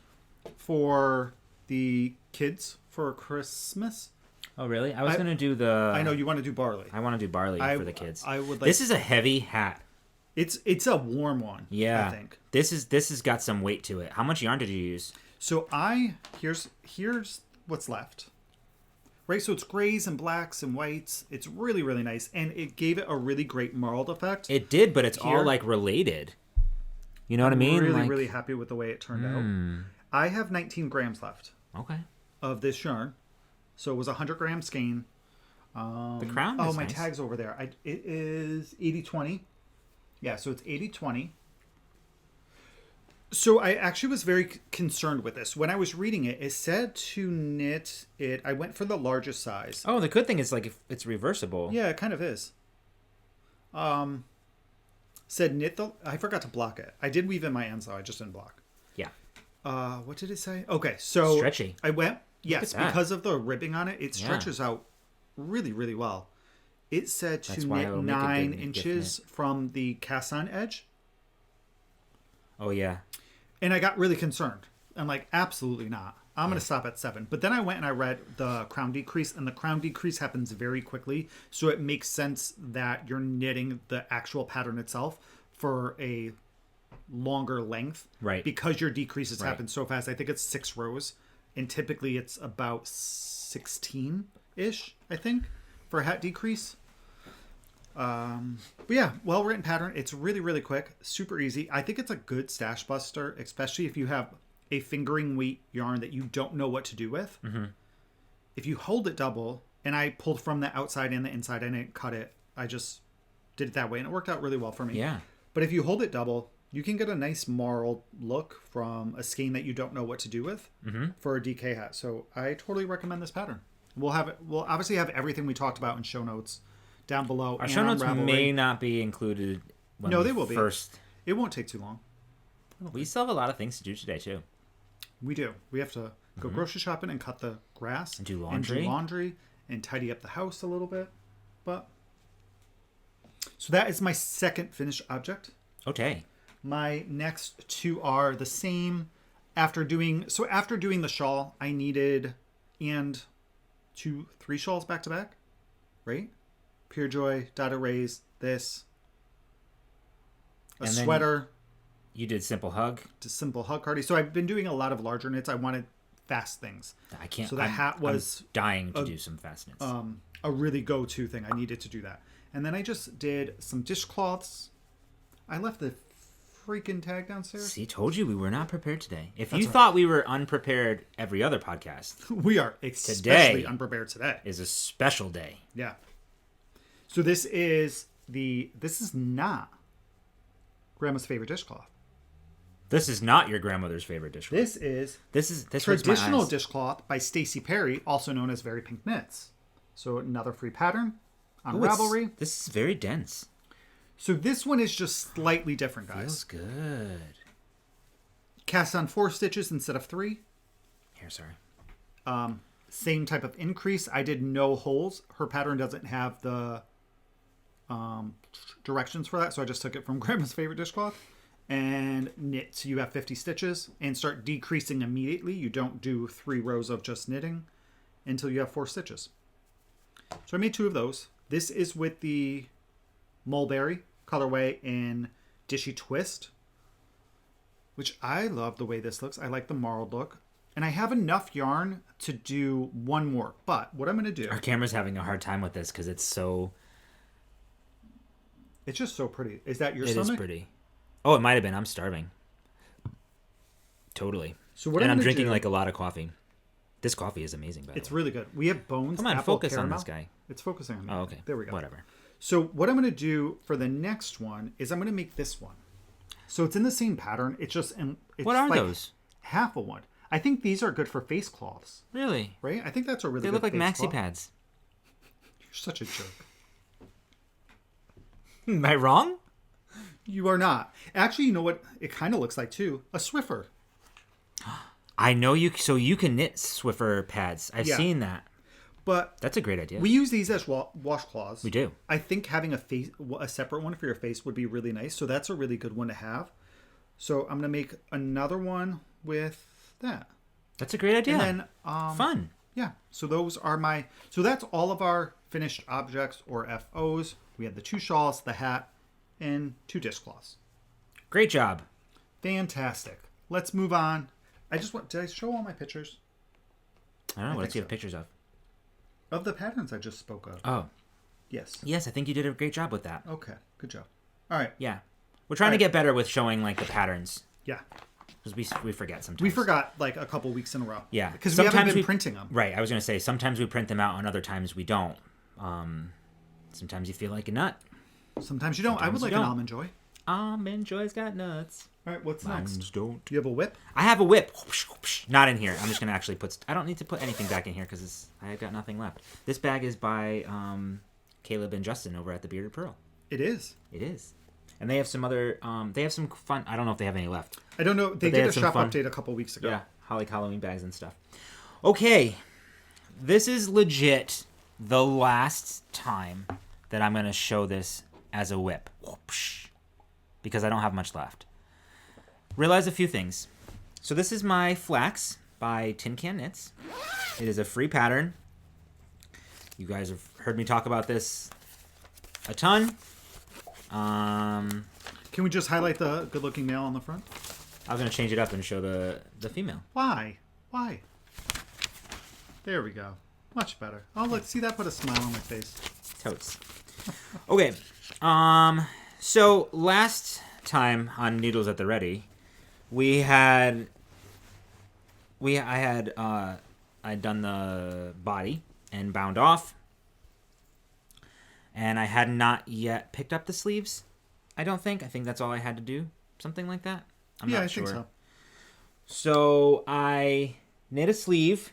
for the kids for Christmas. Oh, really? I was going to do the... I know you want to do barley. I want to do barley for the kids. I would like. This is a heavy hat. It's a warm one. Yeah. I think. This has got some weight to it. How much yarn did you use? So here's what's left. Right, so it's grays and blacks and whites. It's really, really nice, and it gave it a really great marled effect. It did, but it's Here. all like related. You know what I mean? Really, like... really happy with the way it turned out. I have 19 grams left Okay. of this yarn, so it was a 100-gram skein. The crown is my nice. tag's over there. It is 80-20. Yeah, so it's 80-20. So I actually was very concerned with this. When I was reading it, it said to knit it. I went for the largest size. Oh, the good thing is like if it's reversible. Yeah, it kind of is. Said knit the. I forgot to block it. I did weave in my ends though. I just didn't block. Yeah. What did it say? Okay, so Stretchy. I went. Yes, at that. because of the ribbing on it, it stretches out really, really well. It said to That's why knit it'll make a good 9 gift inches from the cast on edge. Oh yeah. And I got really concerned. I'm like, absolutely not. I'm going to stop at 7. But then I went and I read the crown decrease, and the crown decrease happens very quickly. So it makes sense that you're knitting the actual pattern itself for a longer length. Right. Because your decreases happen so fast. I think it's 6 rows. And typically it's about 16-ish, I think, for a hat decrease. But yeah, well-written pattern. It's really, really quick. Super easy. I think it's a good stash buster, especially if you have a fingering weight yarn that you don't know what to do with. Mm-hmm. If you hold it double, and I pulled from the outside and the inside, I didn't cut it. I just did it that way, and it worked out really well for me. Yeah. But if you hold it double, you can get a nice marled look from a skein that you don't know what to do with for a DK hat. So I totally recommend this pattern. We'll obviously have everything we talked about in show notes down below. Our show notes may not be included. No, they will be. First, it won't take too long. We still have a lot of things to do today too. We do. We have to go grocery shopping and cut the grass and do laundry and tidy up the house a little bit. But so that is my second finished object. Okay. My next two are the same. After doing the shawl, I needed 3 shawls back to back, right? Pure Joy, Dada Rays, this, a sweater. You did Simple Hug. Simple Hug Cardi. So I've been doing a lot of larger knits. I wanted fast things. I can't. So the hat was I'm dying to do some fast knits. A really go-to thing. I needed to do that. And then I just did some dishcloths. I left the freaking tag downstairs. See, told you we were not prepared today. If you thought we were unprepared every other podcast, we are especially unprepared today. Is a special day. Yeah. So this is not Grandma's favorite dishcloth. This is not your grandmother's favorite dishcloth. This is traditional dishcloth by Stacey Perry, also known as Very Pink Knits. So another free pattern on Ravelry. This is very dense. So this one is just slightly different, guys. Feels good. Cast on 4 stitches instead of 3. Here, sorry. Same type of increase. I did no holes. Her pattern doesn't have the directions for that, so I just took it from Grandma's favorite dishcloth and knit. So you have 50 stitches and start decreasing immediately. You don't do 3 rows of just knitting until you have 4 stitches. So I made 2 of those. This is with the mulberry colorway in Dishy Twist, which I love the way this looks. I like the marled look. And I have enough yarn to do one more. But what I'm going to do... Our camera's having a hard time with this because it's so... It's just so pretty. Is that your stomach? It is pretty. Oh, it might have been. I'm starving. Totally. So what I'm drinking like a lot of coffee. This coffee is amazing, by the way. It's really good. We have bones. Come on, apple, focus caramel. on this guy. It's focusing on me. Oh, okay. There we go. Whatever. So what I'm going to do for the next one is I'm going to make this one. So it's in the same pattern. It's just... What are those? Half a one. I think these are good for face cloths. Really? Right? I think that's a really They good look like maxi cloth. pads. You're such a jerk. Am I wrong? You are not. Actually, you know what it kind of looks like too? A Swiffer. I know you. So you can knit Swiffer pads. I've seen that. But that's a great idea. We use these as washcloths. We do. I think having a separate one for your face would be really nice. So that's a really good one to have. So I'm going to make another one with that. That's a great idea. And then fun. Yeah. So those are so that's all of our finished objects or FOs. We have the 2 shawls, the hat, and 2 dishcloths. Great job. Fantastic. Let's move on. Did I show all my pictures? I don't know. What do you have pictures of? Of the patterns I just spoke of. Oh. Yes. Yes, I think you did a great job with that. Okay. Good job. All right. Yeah. We're trying to get better with showing like the patterns. Yeah. Because we forget sometimes. We forgot like a couple weeks in a row. Yeah. Because we haven't been printing them. Right. I was going to say, sometimes we print them out and other times we don't. Sometimes you feel like a nut. Sometimes you don't. I would like an Almond Joy. Almond Joy's got nuts. All right. What's next? Don't. Do you have a whip? I have a whip. Not in here. I'm just going to actually I don't need to put anything back in here because I've got nothing left. This bag is by Caleb and Justin over at the Bearded Pearl. It is. It is. And they have some other, they have some fun, I don't know if they have any left. I don't know. They did a shop update a couple weeks ago. Yeah, like Halloween bags and stuff. Okay, this is legit the last time that I'm going to show this as a whip. Whoopsh, because I don't have much left. Realize a few things. So this is my Flax by Tin Can Knits. It is a free pattern. You guys have heard me talk about this a ton. Can we just highlight the good-looking male on the front? I was going to change it up and show the female. Why? There we go. Much better. Oh, look. See, that put a smile on my face. Totes. Okay. So last time on Needles at the Ready, I'd done the body and bound off, and I had not yet picked up the sleeves. I don't think. I think that's all I had to do. Something like that. I'm not sure. Think so. So I knit a sleeve.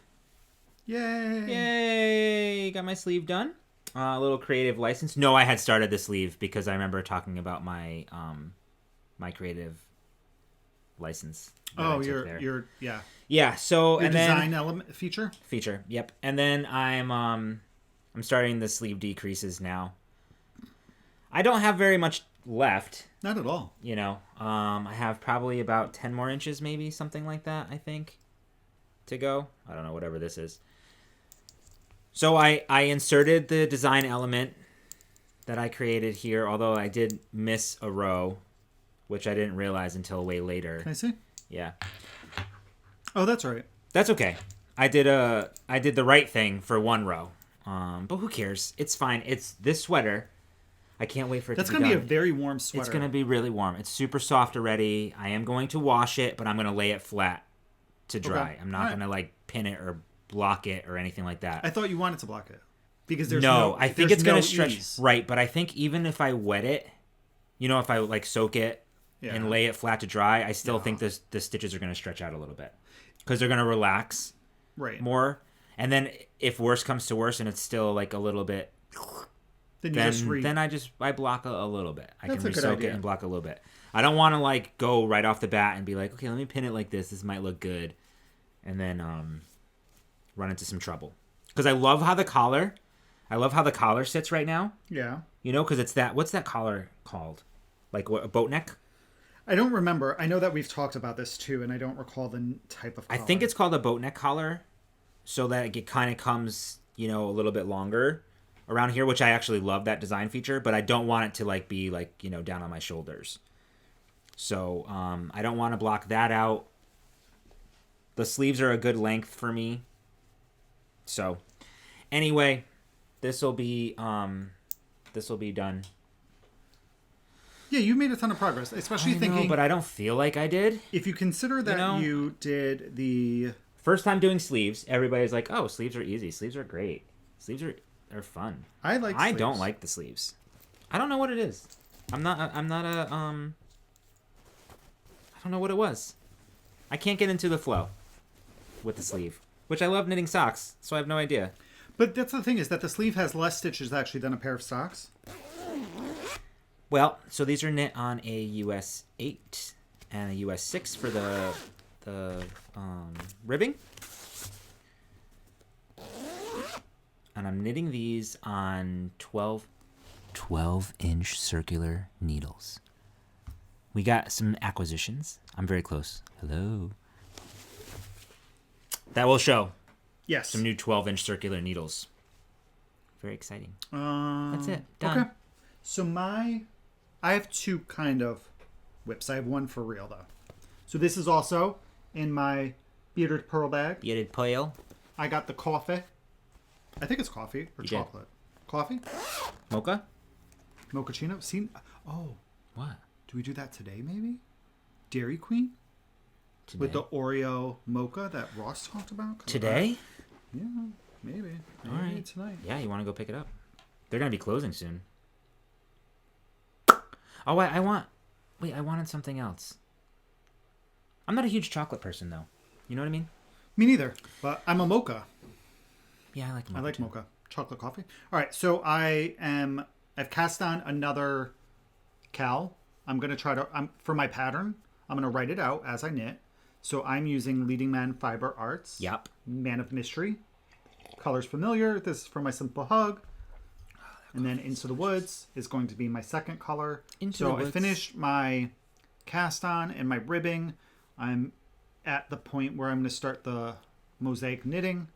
Yay! Yay! Got my sleeve done. A little creative license. No, I had started the sleeve because I remember talking about my my creative license. Oh, yeah. your So and design then element feature. Yep. And then I'm starting the sleeve decreases now. I don't have very much left. Not at all. You know, I have probably about 10 more inches, maybe something like that. I think to go. I don't know, whatever this is. So I inserted the design element that I created here, although I did miss a row, which I didn't realize until way later. Can I see? Yeah. Oh, that's right. That's okay. I did the right thing for one row. But who cares? It's fine. It's this sweater. I can't wait for it That's to be gonna done. be a very warm sweater. It's going to be really warm. It's super soft already. I am going to wash it, but I'm going to lay it flat to dry. Okay. I'm not going to like pin it or block it or anything like that. I thought you wanted to block it because there's I think it's going to stretch. ease. Right, but I think even if I wet it, if I like soak it and lay it flat to dry, I still think the stitches are going to stretch out a little bit because they're going to relax more. And then if worse comes to worse and it's still like a little bit, then I block a little bit. I can re-soak it and block a little bit. I don't want to like go right off the bat and be like, okay, let me pin it like this. This might look good, and then run into some trouble. Because I love how the collar sits right now. Yeah. Because it's that. What's that collar called? Like what, a boat neck? I don't remember. I know that we've talked about this too, and I don't recall the type of collar. I think it's called a boat neck collar, so that it kind of comes, a little bit longer around here, which I actually love that design feature, but I don't want it to like be like, down on my shoulders. So I don't want to block that out. The sleeves are a good length for me. So anyway, this will be done. Yeah, you made a ton of progress, especially thinking. But I don't feel like I did. If you consider that you did the first time doing sleeves, everybody's like, "Oh, sleeves are easy. Sleeves are great. Sleeves are fun." I don't like the sleeves. I don't know what it is. I'm not a I don't know what it was. I can't get into the flow with the sleeve, which I love knitting socks, so I have no idea. But that's the thing, is that the sleeve has less stitches actually than a pair of socks. Well, so these are knit on a US 8 and a US 6 for the ribbing. And I'm knitting these on 12-inch circular needles. We got some acquisitions. I'm very close. Hello. That will show. Yes. Some new 12-inch circular needles. Very exciting. That's it. Done. Okay. So I have two kind of whips. I have one for real, though. So this is also in my bearded pearl bag. Bearded pearl. I got the coffee. I think it's coffee or chocolate. Coffee? Mocha? Mochaccino? Oh. What? Do we do that today, maybe? Dairy Queen? Today? With the Oreo mocha that Ross talked about? Today? Yeah, maybe. All right. Tonight. Yeah, you want to go pick it up? They're going to be closing soon. Oh, I wanted something else. I'm not a huge chocolate person, though. You know what I mean? Me neither, but I'm a mocha. Yeah, I like mocha. I like mocha. Chocolate coffee. All right, so I've cast on another cowl. I'm going to try to, for my pattern, I'm going to write it out as I knit. So I'm using Leading Man Fiber Arts. Yep. Man of Mystery. Colors familiar. This is for my Simple Hug. And then Into the Woods is going to be my second color. So I finished my cast on and my ribbing. I'm at the point where I'm going to start the mosaic knitting.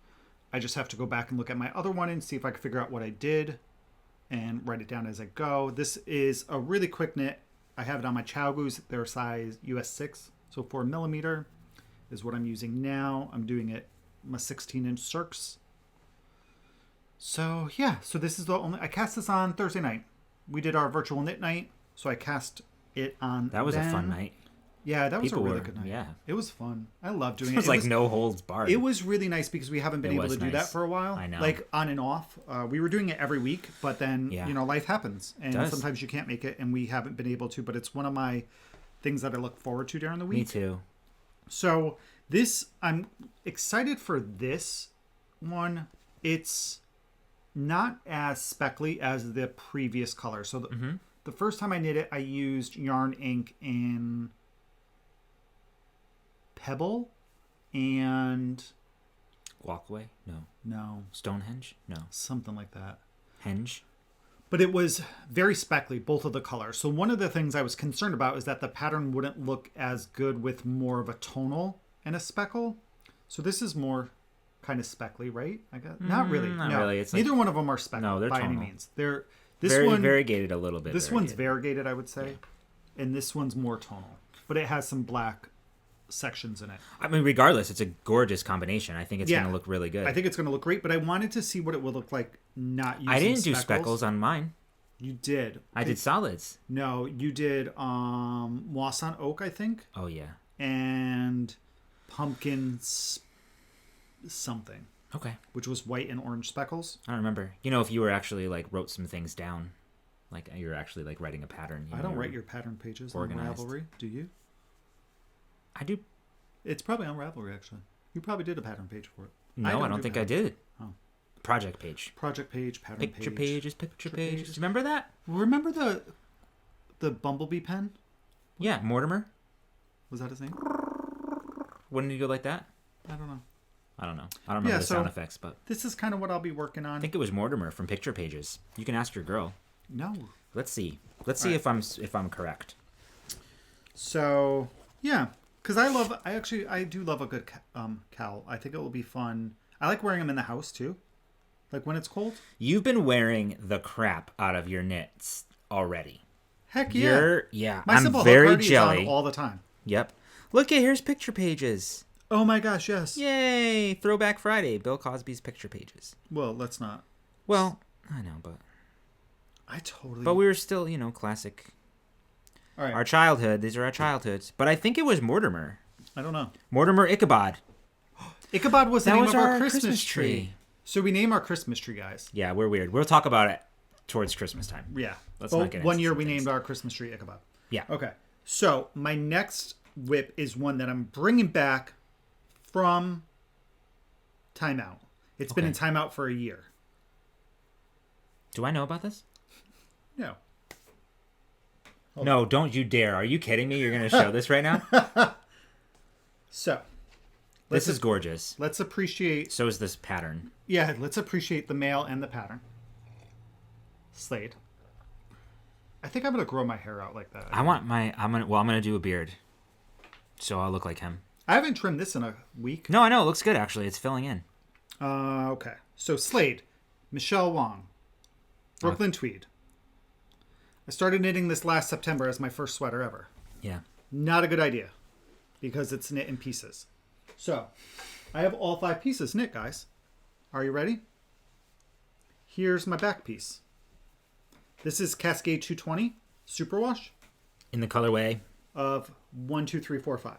I just have to go back and look at my other one and see if I can figure out what I did and write it down as I go. This is a really quick knit. I have it on my Chowgoos. They're size US 6, so 4mm is what I'm using now. I'm doing it my 16-inch circs. So yeah, so this is the only I cast this on Thursday night. We did our virtual knit night, so I cast it on. That was a fun night. Yeah, that was a really good night. Yeah, it was fun. I love doing it. It was like no holds barred. It was really nice because we haven't been able to do that for a while. I know. Like on and off. We were doing it every week, but then life happens, and sometimes you can't make it, and we haven't been able to. But it's one of my things that I look forward to during the week. Me too. So I'm excited for this one. It's not as speckly as the previous color. So the first time I knit it, I used yarn ink in Pebble and Walkway? No. Stonehenge? No. Something like that. Henge? But it was very speckly, both of the colors. So one of the things I was concerned about is that the pattern wouldn't look as good with more of a tonal and a speckle. So this is more kind of speckly, right? I guess not really. Not really. It's neither one of them are speckly. No, they're by tonal. any means. They're variegated a little bit. This one's variegated, I would say, and this one's more tonal, but it has some black sections in it. I mean, regardless, it's a gorgeous combination. I think it's going to look really good. I think it's going to look great, but I wanted to see what it would look like not using I didn't do speckles. speckles on mine. You did. I did solids. No, you did moss on oak, I think. Oh, yeah. And pumpkin something. Okay. Which was white and orange speckles. I don't remember. You know, if you were actually, like, wrote some things down, like, you're actually, like, writing a pattern. I don't write your pattern pages organized. on Ravelry. Do you? I do. It's probably on Ravelry, actually. You probably did a pattern page for it. No, I don't think I did. Oh. Project page. Project page, pattern page. Picture pages. Do you remember that? Remember the bumblebee pen? Yeah, Mortimer. Was that his name? Wouldn't you go like that? I don't know. I don't remember the sound effects, but this is kind of what I'll be working on. I think it was Mortimer from Picture Pages. You can ask your girl. No. Let's see. If I'm correct. So yeah, because I do love a good cowl. I think it will be fun. I like wearing them in the house too, like when it's cold. You've been wearing the crap out of your knits already. Heck yeah! My I'm simple very hook party jelly. is on all the time. Yep. Look at here's Picture Pages. Oh my gosh, yes. Yay! Throwback Friday. Bill Cosby's Picture Pages. Well, let's not. Well, I know, but I totally. But we were still, classic. All right. Our childhood. These are our childhoods. But I think it was Mortimer. I don't know. Mortimer Ichabod. Ichabod was the that name was of our Christmas tree. So we name our Christmas tree, guys. Yeah, we're weird. We'll talk about it towards Christmas time. Yeah. Let's not get into one year some we things. named our Christmas tree Ichabod. Yeah. Okay. So my next whip is one that I'm bringing back from timeout. It's been in timeout for a year. Do I know about this? No. No, don't you dare. Are you kidding me? You're going to show this right now? So. This is gorgeous. Let's appreciate... So is this pattern. Yeah, let's appreciate the mail and the pattern. Slade. I think I'm going to grow my hair out like that. I'm going to do a beard. So I'll look like him. I haven't trimmed this in a week. No, I know. It looks good, actually. It's filling in. Okay. So Slade. Michelle Wong. Brooklyn Tweed. I started knitting this last September as my first sweater ever. Yeah. Not a good idea. Because it's knit in pieces. So, I have all 5 pieces knit, guys. Are you ready? Here's my back piece. This is Cascade 220 Superwash. In the colorway Of 1, 2, 3, 4, 5.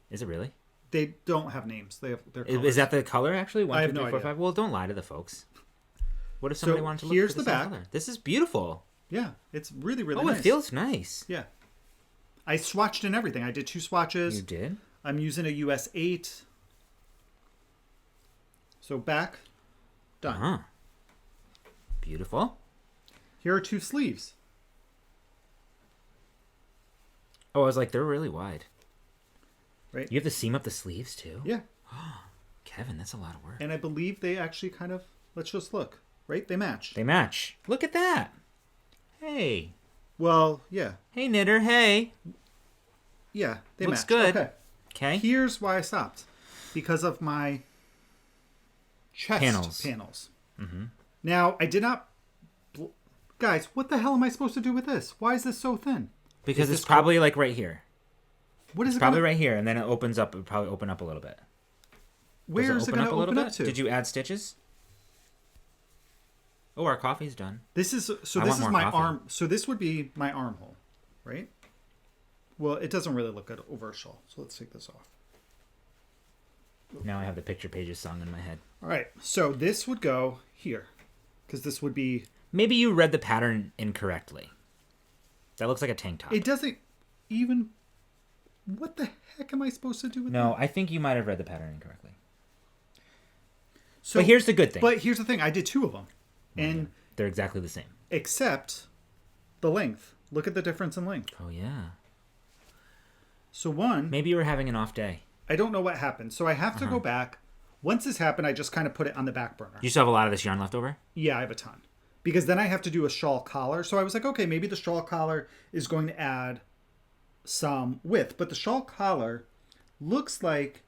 Is it really? They don't have names. They have their colors. Is that the color, actually? 1, I 2, have 3, no 4, idea. 5? Well, don't lie to the folks. What if somebody wanted to look here's for the same back. color? This is beautiful. Yeah, it's really, really Oh, nice. it feels nice. Yeah. I swatched in everything. I did 2 swatches. You did? I'm using a US 8. So back, done. Uh-huh. Beautiful. Here are 2 sleeves. Oh, I was like, they're really wide. Right. You have to seam up the sleeves, too? Yeah. Kevin, that's a lot of work. And I believe they actually kind of, let's just look, right? They match. They match. Look at that. Hey. Well, yeah. Hey, knitter. Hey. Yeah, they Looks match. good. Okay. Okay. Here's why I stopped. Because of my chest panels. Mm-hmm. Now, I did not... Guys, what the hell am I supposed to do with this? Why is this so thin? Because it's probably like right here. What is it's it probably right here, and then it opens up. It'll probably open up a little bit. Where is it going to open up to? Did you add stitches? Oh, our coffee's done. This is my arm. So this would be my armhole, right? Well, it doesn't really look good over a shawl. So let's take this off. Now I have the picture pages song in my head. All right. So this would go here because this would be. Maybe you read the pattern incorrectly. That looks like a tank top. It doesn't even. What the heck am I supposed to do with that? No, I think you might have read the pattern incorrectly. So, but here's the good thing. But here's the thing. I did 2 of them. And they're exactly the same. Except the length. Look at the difference in length. Oh, yeah. So one. Maybe you were having an off day. I don't know what happened. So I have to go back. Once this happened, I just kind of put it on the back burner. You still have a lot of this yarn left over? Yeah, I have a ton. Because then I have to do a shawl collar. So I was like, okay, maybe the shawl collar is going to add some width. But the shawl collar looks like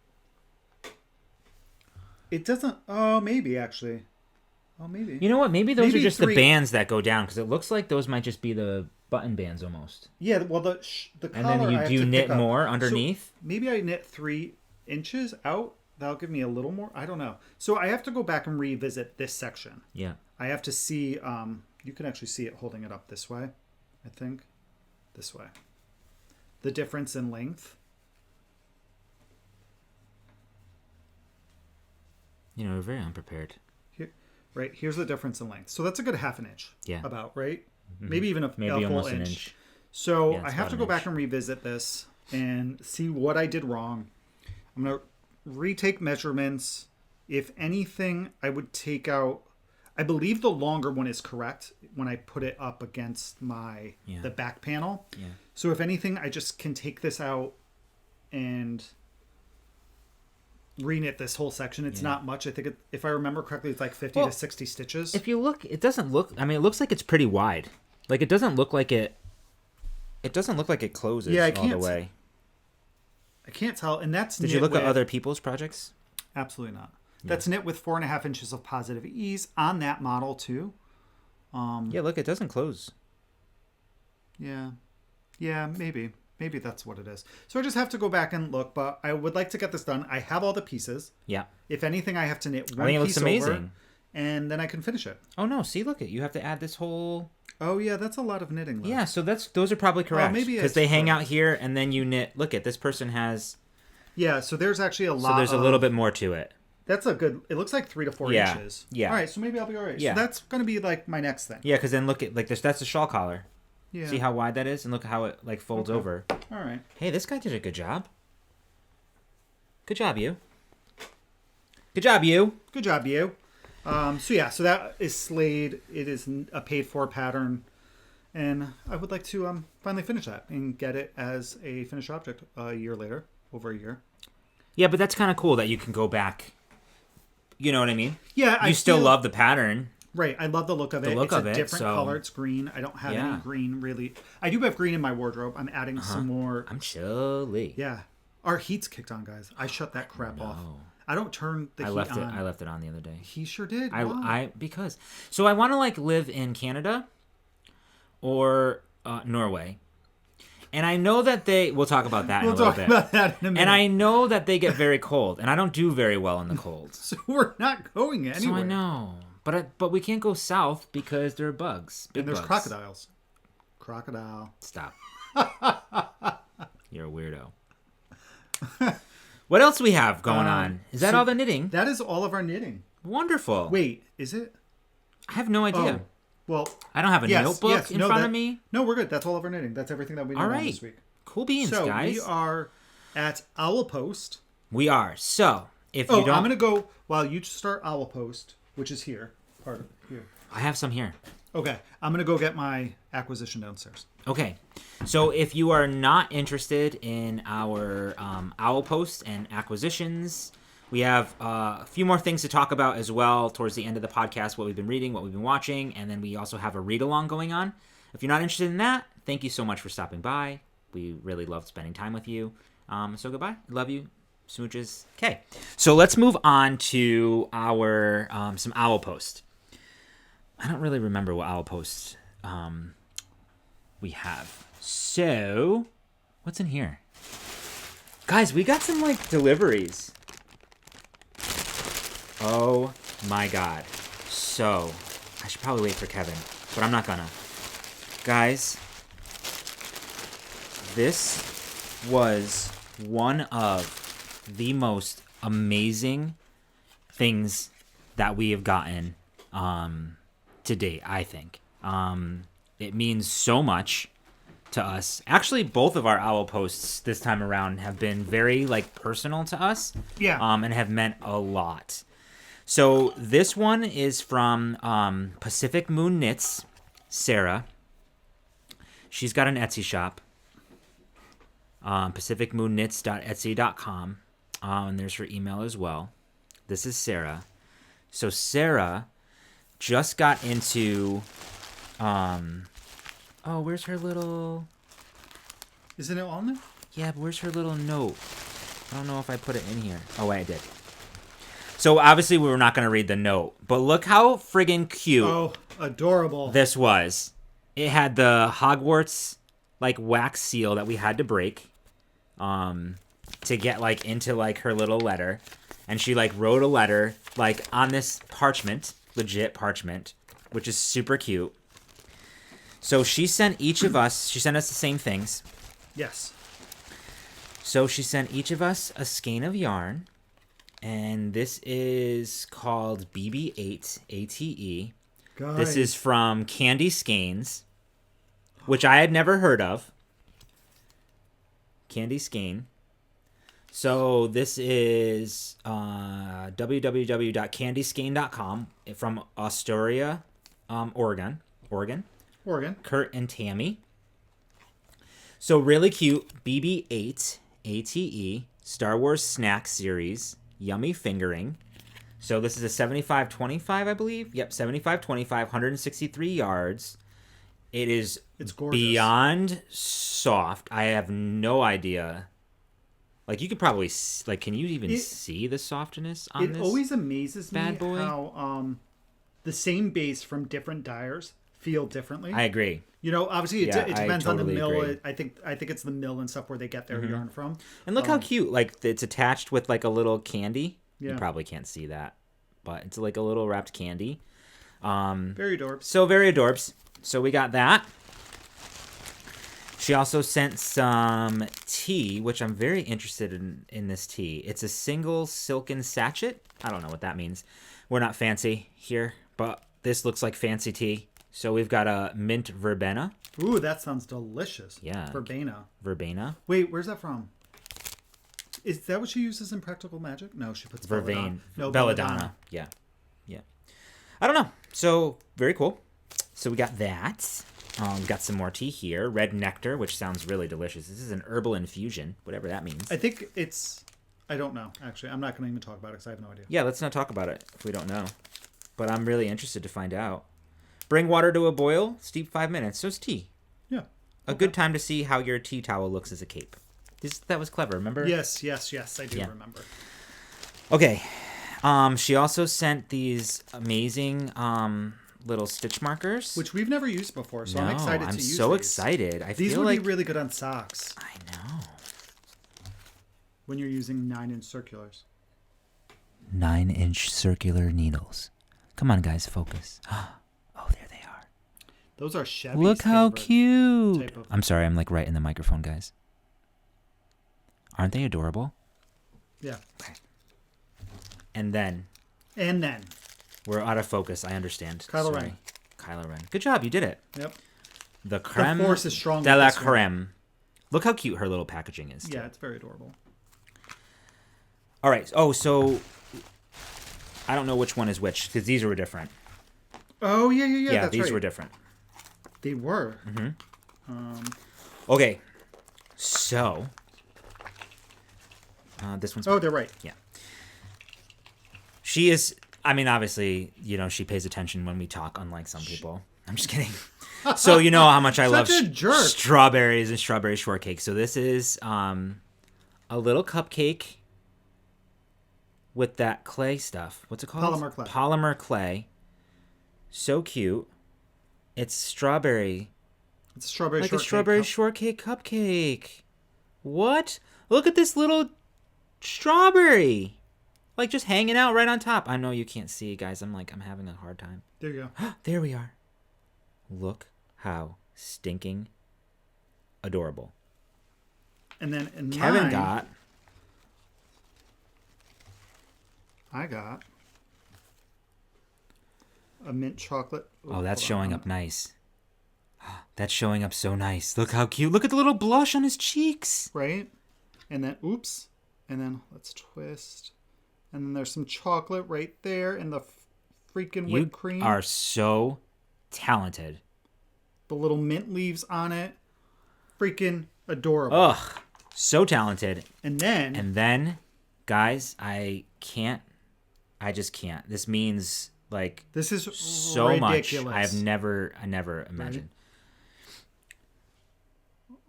it doesn't. Oh, maybe actually. Oh, maybe. You know what? Maybe those are just the bands that go down because it looks like those might just be the button bands almost. Yeah, well, the collar. And then do you knit more underneath? So maybe I knit 3 inches out. That'll give me a little more. I don't know. So I have to go back and revisit this section. Yeah. I have to see. You can actually see it holding it up this way. I think this way. The difference in length. You know, we're very unprepared. Right, here's the difference in length. So that's a good half an inch. Yeah. About, right? Mm-hmm. Maybe even a almost full an inch. So I have to go back and revisit this and see what I did wrong. I'm going to retake measurements. If anything, I would take out... I believe the longer one is correct when I put it up against the back panel. Yeah. So if anything, I just can take this out and... reknit this whole section. It's not much. I think if I remember correctly, it's like 50 to 60 stitches. If you look, it doesn't look. I mean, it looks like it's pretty wide. Like it doesn't look like it. It doesn't look like it closes all the way. I can't tell. And that's. Did you look at other people's projects? Absolutely not. Yeah. That's knit with 4.5 inches of positive ease on that model too. Yeah, look, it doesn't close. Yeah, maybe. Maybe that's what it is. So I just have to go back and look, but I would like to get this done. I have all the pieces. Yeah. If anything, I have to knit one piece over. I think it looks amazing. And then I can finish it. Oh, no. See, look, you have to add this whole... Oh, yeah. That's a lot of knitting left. Yeah, so those are probably correct. Maybe because they hang out here, and then you knit... Look at this person has... Yeah, so there's actually a lot So there's a little bit more to it. That's a good... It looks like 3 to 4 inches. Yeah. All right, so maybe I'll be all right. Yeah. So that's going to be like my next thing. Yeah, because then look at... Like, that's a shawl collar. Yeah. See how wide that is? And look how it like folds over. All right. Hey, this guy did a good job. Good job, you. Good job, you. Good job, you. So that is Slade. It is a paid for pattern. And I would like to finally finish that and get it as a finished object a year later, over a year. Yeah, but that's kind of cool that you can go back. You know what I mean? Yeah. You still love the pattern. Right. I love the look of it. It's a different color. It's green. I don't have any green, really. I do have green in my wardrobe. I'm adding some more. I'm chilly. Yeah. Our heat's kicked on, guys. I shut that crap off. I don't turn the heat on. I left it on the other day. He sure did. Because. So I want to like live in Canada or Norway. And I know that we'll talk about that in a little bit. We'll talk about that in a minute. And I know that they get very cold. And I don't do very well in the cold. So we're not going anywhere. So I know. But we can't go south because there are bugs. And there's crocodiles. Crocodile. Stop. You're a weirdo. What else do we have going on? Is that all the knitting? That is all of our knitting. Wonderful. Wait, is it? I have no idea. Oh, well, I don't have a notebook in front of me. No, we're good. That's all of our knitting. That's everything that we knit on this week. Cool beans, guys. So we are at Owl Post. We are. So if you don't... I'm going to go while you start Owl Post, which is here. Part of here. I have some here. Okay. I'm going to go get my acquisition downstairs. Okay. So if you are not interested in our Owl Post and acquisitions, we have a few more things to talk about as well towards the end of the podcast, what we've been reading, what we've been watching, and then we also have a read-along going on. If you're not interested in that, thank you so much for stopping by. We really loved spending time with you. So goodbye. Love you. Smooches. Okay. So let's move on to our some Owl Post. I don't really remember what Owl Post we have. So, what's in here? Guys, we got some, like, deliveries. Oh, my God. So, I should probably wait for Kevin, but I'm not gonna. Guys, this was one of the most amazing things that we have gotten to date, I think. It means so much to us. Actually, both of our owl posts this time around have been very like personal to us. Yeah. And have meant a lot. So this one is from Pacific Moon Knits, Sarah. She's got an Etsy shop. pacificmoonKnits.etsy.com. And there's her email as well. This is Sarah. So Sarah just got into where's her little... Isn't it on there? Yeah, but where's her little note? I don't know if I put it in here. Oh, wait, I did. So obviously we were not going to read the note, but look how friggin' cute. Oh, adorable. This was. It had the Hogwarts like wax seal that we had to break to get like into like her little letter. And she like wrote a letter like on this parchment, legit parchment, which is super cute. So she sent us the same things. Yes. So she sent each of us a skein of yarn. And this is called BB8 ATE. Guys. This is from Candy Skeins, which I had never heard of. Candy Skein. So this is www.candyskein.com from Astoria, Oregon. Kurt and Tammy. So really cute. BB8 ATE Star Wars Snack Series. Yummy Fingering. So this is a 75-25, I believe. Yep, 75-25, 163 yards. It's gorgeous. Beyond soft. I have no idea. Like, you could probably... Like, can you even see the softness on this? It always amazes me bad boy? How the same base from different dyers feel differently. I agree. You know, obviously, it depends on the mill. Agree. I think it's the mill and stuff where they get their yarn from. And look how cute. Like, it's attached with, like, a little candy. Yeah. You probably can't see that. But it's, like, a little wrapped candy. Very adorbs. So, very adorbs. So, we got that. She also sent some tea, which I'm very interested in this tea. It's a single silken sachet. I don't know what that means. We're not fancy here, but this looks like fancy tea. So we've got a mint verbena. Ooh, that sounds delicious. Yeah. Verbena. Wait, where's that from? Is that what she uses in Practical Magic? No, she puts Vervain. No, belladonna. Yeah. I don't know. So, very cool. So we got that. We've got some more tea here. Red nectar, which sounds really delicious. This is an herbal infusion, whatever that means. I think it's... I don't know, actually. I'm not going to even talk about it because I have no idea. Yeah, let's not talk about it if we don't know. But I'm really interested to find out. Bring water to a boil, steep 5 minutes. So it's tea. Yeah. A good time to see how your tea towel looks as a cape. That was clever, remember? Yes, I do remember. Okay. She also sent these amazing little stitch markers. Which we've never used before, so I'm excited to use these. I'm so excited. These would be really good on socks. I know. When you're using 9-inch circulars. 9-inch circular needles. Come on, guys, focus. Oh, there they are. Those are Chevy's Look how cute. Of... I'm sorry, I'm like right in the microphone, guys. Aren't they adorable? Yeah. Okay. And then. We're out of focus, I understand. Kylo Ren. Good job, you did it. Yep. The creme the force is strong de la creme. Look how cute her little packaging is. Yeah, it's very adorable. All right. Oh, so I don't know which one is which because these were different. Oh, yeah. Yeah, that's these right. were different. They were. Mm-hmm. Okay. So this one's... Oh, they're right. Yeah. She is... I mean, obviously, you know, she pays attention when we talk, unlike some people. I'm just kidding. So you know how much I love strawberries and strawberry shortcake. So this is a little cupcake with that clay stuff. What's it called? Polymer clay. Polymer clay. So cute. It's strawberry. It's a strawberry like shortcake. A strawberry shortcake cupcake. What? Look at this little strawberry. like just hanging out right on top. I know you can't see, guys. I'm having a hard time. There you go. There we are. Look how stinking adorable. And then in Kevin mine, I got a mint chocolate. Oh, that's showing up nice. That's showing up so nice. Look how cute. Look at the little blush on his cheeks. Right? And then, oops. And then let's twist. And then there's some chocolate right there and the freaking whipped cream. You are so talented. The little mint leaves on it. Freaking adorable. Ugh. So talented. And then, guys, I just can't. This means like this is so ridiculous. much. I never imagined.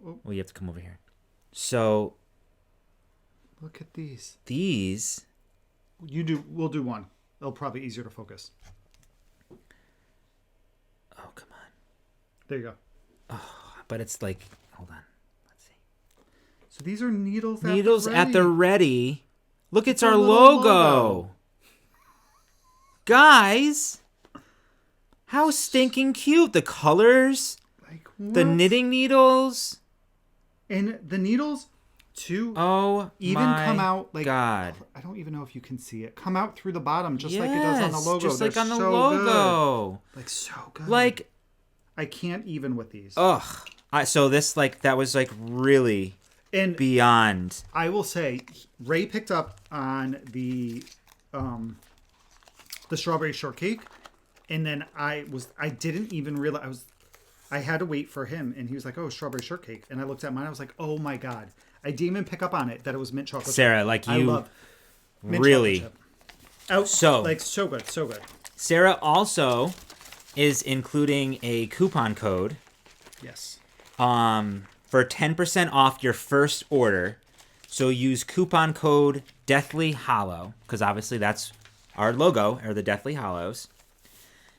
Right? Well, you have to come over here. So look at these. These. We'll do one. It'll probably be easier to focus. Oh, come on. There you go. Oh, but it's like, hold on. Let's see. So these are needles at the ready. Look, it's our logo. Guys, how stinking cute. The colors, like what? The knitting needles. And the needles, too, come out like, God. I don't even know if you can see it. Come out through the bottom just like it does on the logo. Just like on the so logo. Good. Like so good. Like, I can't even with these. Ugh. So this, like, that was like really and beyond. I will say, Ray picked up on the strawberry shortcake, and then I didn't even realize I had to wait for him, and he was like, "Oh, strawberry shortcake," and I looked at mine. I was like, "Oh my god!" I didn't even pick up on it that it was mint chocolate. Sarah, chip. like I you, love mint really. So good, so good. Sarah also is including a coupon code. Yes. For 10% off your first order. So use coupon code Deathly Hollow, because obviously that's our logo, or the Deathly Hollows.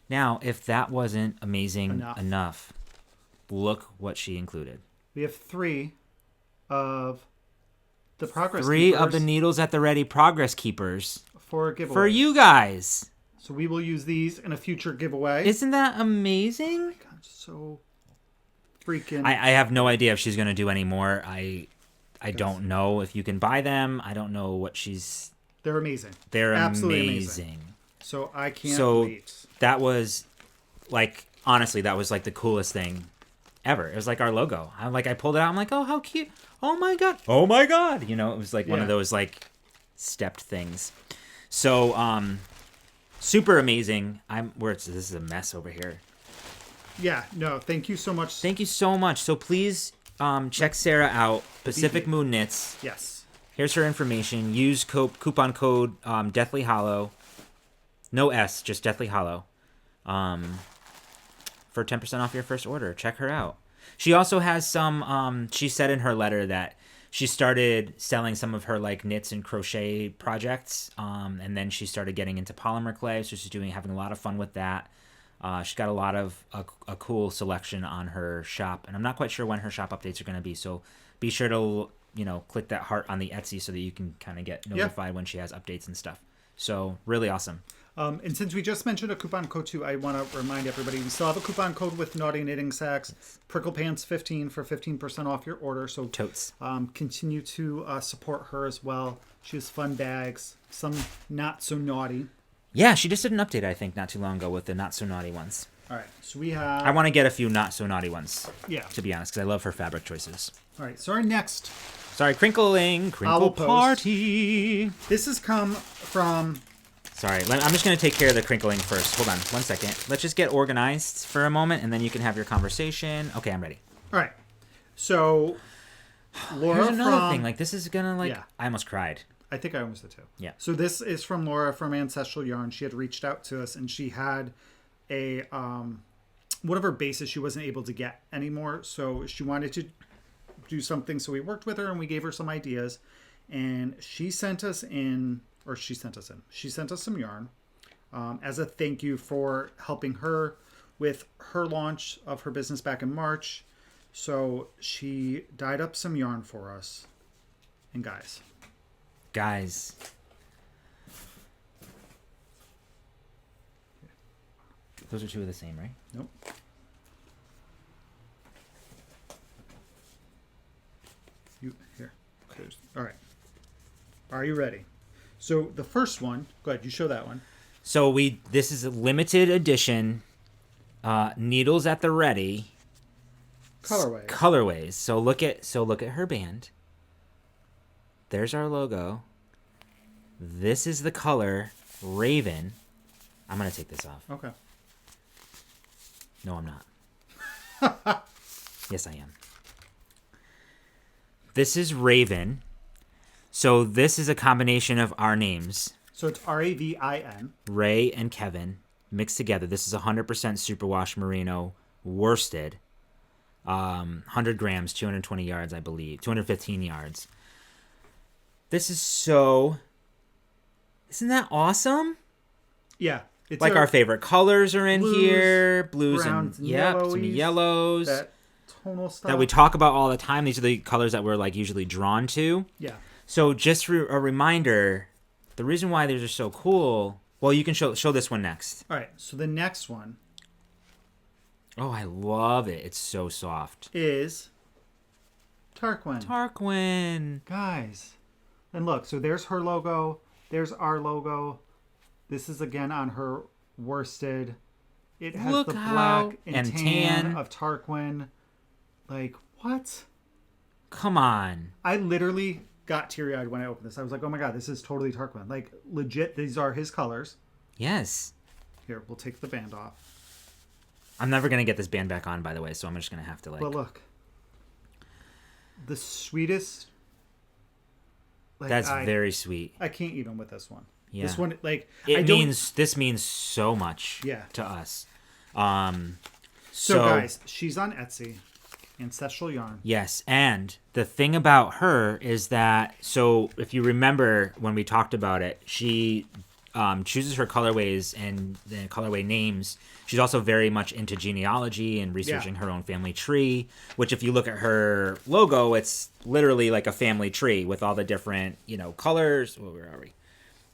Now, if that wasn't amazing enough, look what she included. We have 3 of the progress 3 keepers of the needles at the ready progress keepers for a giveaway. For you guys. So we will use these in a future giveaway. Isn't that amazing? Oh my god, so freaking... I have no idea if she's going to do any more. I don't know if you can buy them. I don't know what she's... They're amazing. They're absolutely amazing. So I can't wait. That was, like, honestly, that was, like, the coolest thing ever. It was, like, our logo. I pulled it out. I'm like, oh, how cute. Oh, my God. Oh, my God. You know, it was, like, one of those, like, stepped things. So, super amazing. This is a mess over here. Yeah, no, thank you so much. Thank you so much. So, please check Sarah out. Pacific Moon Knits. Yes. Here's her information. Use coupon code Deathly Hollow. No S, just Deathly Hollow. For 10% off your first order. Check her out. She also has some, she said in her letter that she started selling some of her like knits and crochet projects. And then she started getting into polymer clay. So she's having a lot of fun with that. She's got a lot of a cool selection on her shop. And I'm not quite sure when her shop updates are going to be. So be sure to, click that heart on the Etsy so that you can kind of get notified when she has updates and stuff. So really awesome. And since we just mentioned a coupon code too, I want to remind everybody we still have a coupon code with Naughty Knitting Sacks, Prickle Pants 15 for 15% off your order. So totes. Continue to support her as well. She has fun bags, some not so naughty. Yeah, she just did an update, I think, not too long ago with the not so naughty ones. All right, so we have... I want to get a few not so naughty ones. Yeah. To be honest, because I love her fabric choices. All right, so our next... Sorry, Crinkle Party. This has come from... Sorry, I'm just going to take care of the crinkling first. Hold on, 1 second. Let's just get organized for a moment, and then you can have your conversation. Okay, I'm ready. All right. So, Laura Here's another thing. Like, this is going to, like... Yeah. I almost cried. I think I almost did, too. Yeah. So, this is from Laura from Ancestral Yarn. She had reached out to us, and she had a... one of her bases she wasn't able to get anymore, so she wanted to do something. So, we worked with her, and we gave her some ideas, and she sent us some yarn as a thank you for helping her with her launch of her business back in March. So she dyed up some yarn for us. And guys, Those are two of the same, right? Nope. Here. All right. Are you ready? So the first one, go ahead. You show that one. So this is a limited edition, needles at the ready. Colorways. So look at her band. There's our logo. This is the color Raven. I'm gonna take this off. Okay. No, I'm not. Yes, I am. This is Raven. So this is a combination of our names. So it's Ravin. Ray and Kevin mixed together. This is 100% superwash merino worsted. 100 grams, 220 yards, I believe. 215 yards. This is so... Isn't that awesome? Yeah. It's like our favorite colors are in here. Blues browns, and some yellows. That tonal stuff. That we talk about all the time. These are the colors that we're like usually drawn to. Yeah. So just a reminder, the reason why these are so cool... Well, you can show this one next. All right. So the next one... Oh, I love it. It's so soft. Is Tarquin. Tarquin. Guys. And look, so there's her logo. There's our logo. This is again on her worsted. It has the black and tan of Tarquin. Like, what? Come on. I literally got teary-eyed when I opened this. I was like, oh my God, this is totally Tarquin. Like, legit, these are his colors. Yes. Here, we'll take the band off. I'm never going to get this band back on, by the way, so I'm just going to have to, like... But look. The sweetest... Like, that's very sweet. I can't even with this one. Yeah. This one, like... This means so much to us. So, guys, she's on Etsy. Ancestral Yarn. Yes, and the thing about her is that... So, if you remember when we talked about it, she... chooses her colorways and the colorway names. She's also very much into genealogy and researching her own family tree, which if you look at her logo, it's literally like a family tree with all the different, colors. Well, where are we?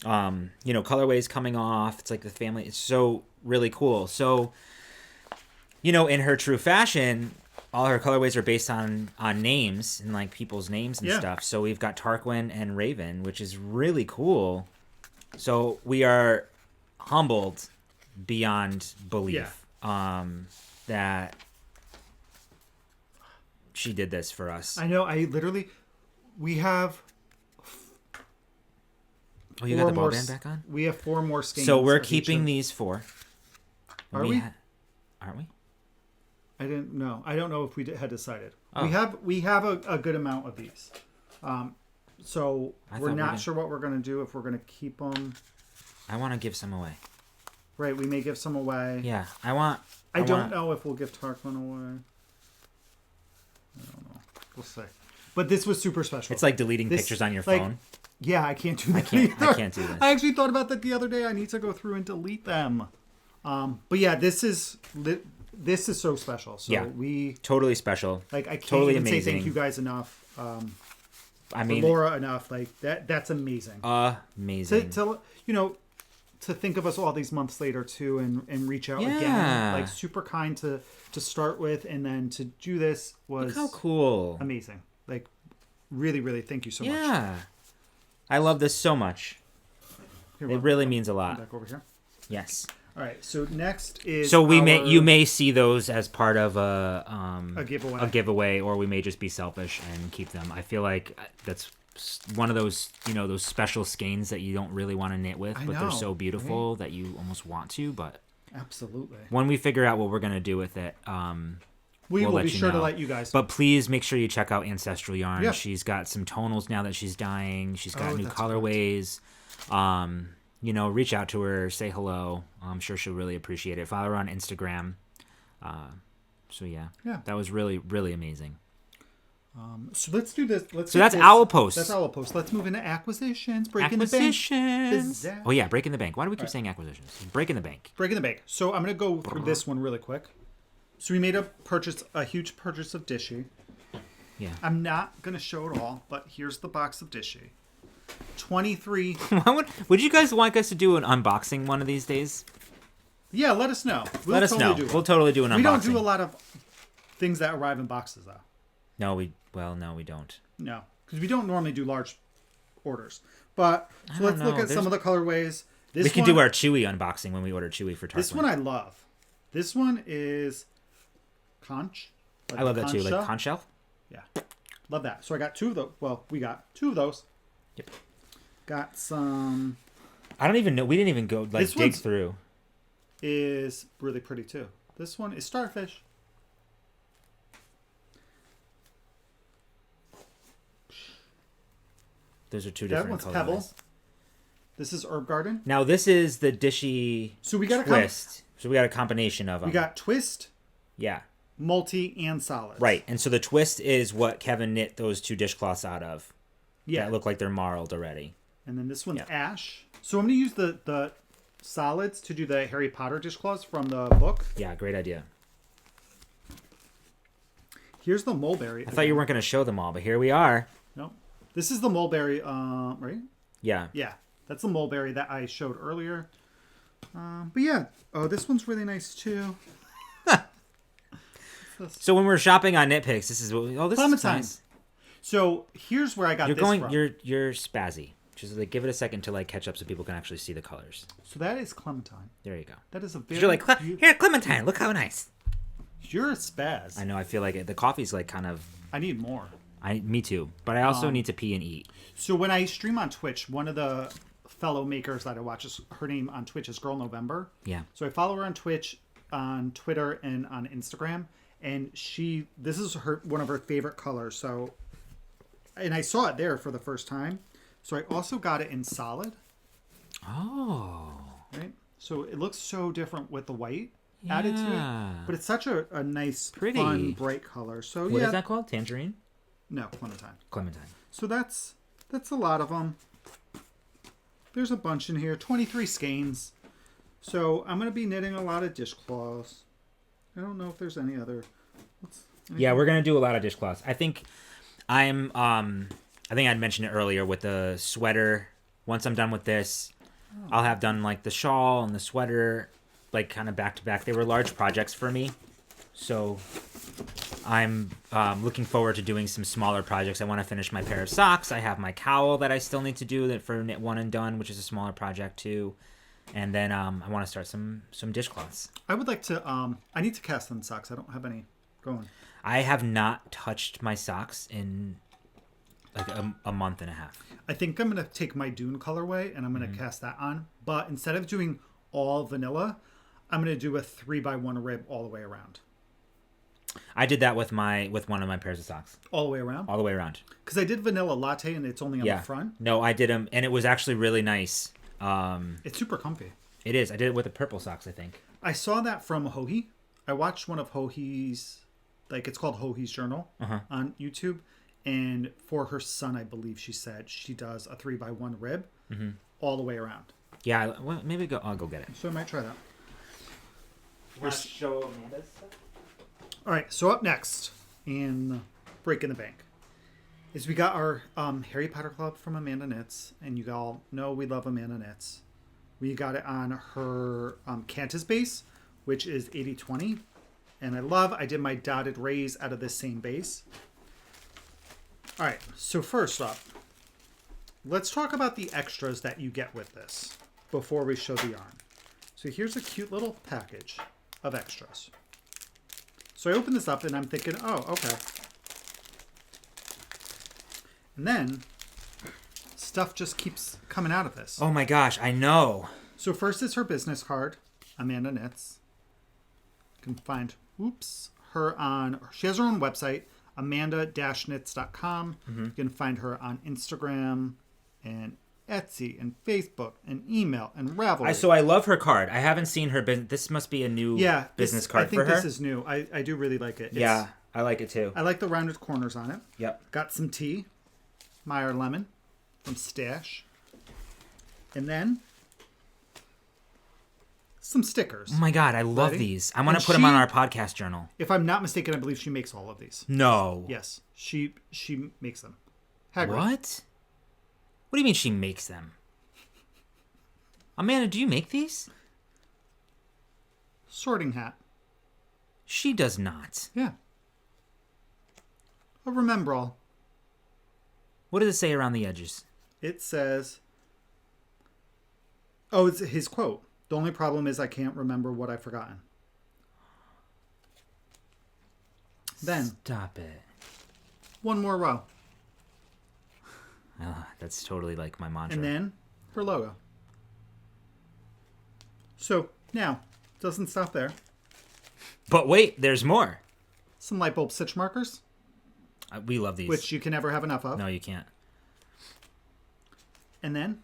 Colorways coming off. It's like the family. It's so really cool. So, in her true fashion, all her colorways are based on names and like people's names and stuff. So we've got Tarquin and Raven, which is really cool. So we are humbled beyond belief that she did this for us. I know. We have... Oh, you got the ball band back on? We have 4 more skeins. So we're keeping these 4. Are we? Aren't we? I didn't know. I don't know if we had decided. Oh. We have a good amount of these. So we're not sure what we're going to do, if we're going to keep them. I want to give some away. Right, we may give some away. Yeah, I don't know if we'll give Tarquin away. I don't know. We'll see. But this was super special. It's like deleting pictures on your phone. Yeah, I can't do that. I can't do this. I actually thought about that the other day. I need to go through and delete them. But yeah, this is so special. So we totally special. Like I can't totally even amazing. say thank you guys enough. I mean, Laura enough. Like that's amazing. Amazing. To think of us all these months later too, and reach out again. Like super kind to start with, and then to do this was Look how cool. Amazing. Like really, really thank you so much. Yeah. I love this so much. It really means a lot. Back over here. Yes. All right. So next is so you may see those as part of a giveaway, or we may just be selfish and keep them. I feel like that's one of those those special skeins that you don't really want to knit with, but they're so beautiful that you almost want to. But absolutely, when we figure out what we're gonna do with it, we will be sure to let you guys. But please make sure you check out Ancestral Yarn. Yeah. She's got some tonals now that she's dyeing. She's got new colorways. Reach out to her, say hello. I'm sure she'll really appreciate it. Follow her on Instagram. That was really, really amazing. So let's do this. That's Owl Post. That's Owl Post. Let's move into acquisitions. Breaking the bank. Oh yeah, breaking the bank. Why do we keep saying acquisitions? Breaking the bank. Breaking the bank. So I'm gonna go through this one really quick. So we made a huge purchase of Dishy. Yeah. I'm not gonna show it all, but here's the box of Dishy. 23. Would you guys like us to do an unboxing one of these days? Yeah, let us know. Let us know. We'll totally do an unboxing. We don't do a lot of things that arrive in boxes, though. No, we don't. No, because we don't normally do large orders. But so let's look at some of the colorways. We can do our Chewy unboxing when we order Chewy for Tarquin. This one I love. This one is conch. Like I love that too, like conch shell. Yeah, love that. So I got two of those. Well, we got two of those. Yep. Got some. I don't even know. We didn't even go dig through. Is really pretty too. This one is starfish. Those are two different colors. That one's pebble. This is herb garden. Now this is the dishy. So we got twist. So we got a combination of them. We got twist. Yeah. Multi and solid. Right, and so the twist is what Kevin knit those two dishcloths out of. Yeah. That look like they're marled already. And then this one's ash. So I'm going to use the solids to do the Harry Potter dishcloths from the book. Yeah, great idea. Here's the mulberry. I thought you weren't going to show them all, but here we are. No. This is the mulberry, right? Yeah. Yeah. That's the mulberry that I showed earlier. But yeah. Oh, this one's really nice too. So when we're shopping on Nitpicks, this is what we... Oh, this is nice. So here's where I got this from. You're spazzy. Just like give it a second to like catch up so people can actually see the colors. So that is clementine. There you go. That is a very... You're like, here, clementine. Look how nice. You're a spaz. I know. I feel like it. The coffee's like kind of... I need more. Me too. But I also need to pee and eat. So when I stream on Twitch, one of the fellow makers that I watch, her name on Twitch is Girl November. Yeah. So I follow her on Twitch, on Twitter, and on Instagram. And this is one of her favorite colors. So, and I saw it there for the first time. So I also got it in solid. Oh. Right. So it looks so different with the white added to it. But it's such a nice, pretty, fun, bright color. So what is that called? Tangerine? No, clementine. Clementine. So that's a lot of them. There's a bunch in here. 23 skeins. So I'm going to be knitting a lot of dishcloths. I don't know if there's any other. Yeah, we're gonna do a lot of dishcloths. I think I think I'd mentioned it earlier with the sweater. Once I'm done with this, I'll have done like the shawl and the sweater, like kind of back to back. They were large projects for me, so I'm looking forward to doing some smaller projects. I want to finish my pair of socks. I have my cowl that I still need to do that for Knit One and Done, which is a smaller project too. And then I want to start some dishcloths. I would like to. I need to cast on socks. I don't have any going. I have not touched my socks in like a month and a half. I think I'm going to take my Dune colorway and I'm going to cast that on. But instead of doing all vanilla, I'm going to do a 3x1 rib all the way around. I did that with one of my pairs of socks. All the way around? All the way around. Because I did vanilla latte and it's only on the front. No, I did them, and it was actually really nice. It's super comfy. It is. I did it with the purple socks, I think. I saw that from Hohi. I watched one of Hohi's, like it's called Hohi's Journal on YouTube. And for her son, I believe she said she does a 3x1 rib all the way around. Yeah, well, maybe I'll go get it. So I might try that. Want to show Amanda's stuff? All right, so up next in Breaking the Bank is we got our Harry Potter Club from Amanda Knits, and you all know we love Amanda Knits. We got it on her Cantus base, which is 80/20, and I did my dotted rays out of this same base. All right, so first up, let's talk about the extras that you get with this before we show the yarn. So here's a cute little package of extras. So I open this up and I'm thinking, oh, okay. And then stuff just keeps coming out of this. Oh my gosh, I know. So first is her business card, Amanda Knits. You can find, her on, she has her own website, amanda-knits.com. You can find her on Instagram and Etsy and Facebook and email and Ravelry. So I love her card. I haven't seen her business. This must be a new business card for her. I think this is new. I do really like it. I like it too. I like the rounded corners on it. Yep. Got some tea. Meyer Lemon from Stash. And then some stickers. Oh my God, I love these. I want to put them on our podcast journal. If I'm not mistaken, I believe she makes all of these. No. Yes, she makes them. Hagrid. What? What do you mean she makes them? Amanda, do you make these? sorting hat. She does not. Yeah. A remember all. What does it say around the edges? It says, oh, it's his quote. The only problem is I can't remember what I've forgotten. Then. Stop it. One more row. Oh, that's totally like my mantra. And then her logo. So now, doesn't stop there. But wait, there's more. Some light bulb stitch markers. We love these. Which you can never have enough of. No, you can't. And then,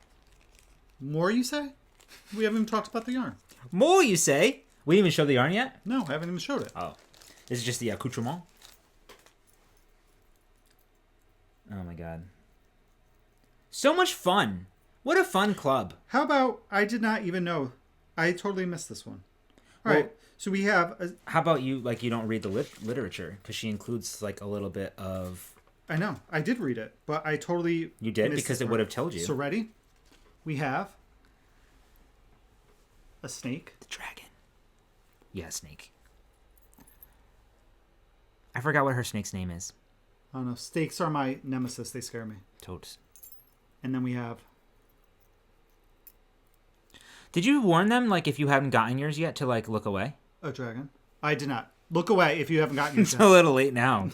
more you say? We haven't even talked about the yarn. More, you say? We didn't even show the yarn yet? No, I haven't even showed it. Oh. This is just the accoutrement? Oh my god. So much fun. What a fun club. How about, I did not even know. I totally missed this one. All right, so we have... How about you, like, you don't read the literature? Because she includes, like, a little bit of... I know. I did read it, but I totally... You did? Because it would have told you. So ready? We have a snake. The dragon. Yeah, snake. I forgot what her snake's name is. I don't know. Snakes are my nemesis. They scare me. Toads. And then we have... Did you warn them, like, if you haven't gotten yours yet, to, like, look away? A dragon. I did not. Look away if you haven't gotten yours It's yet. a little late now.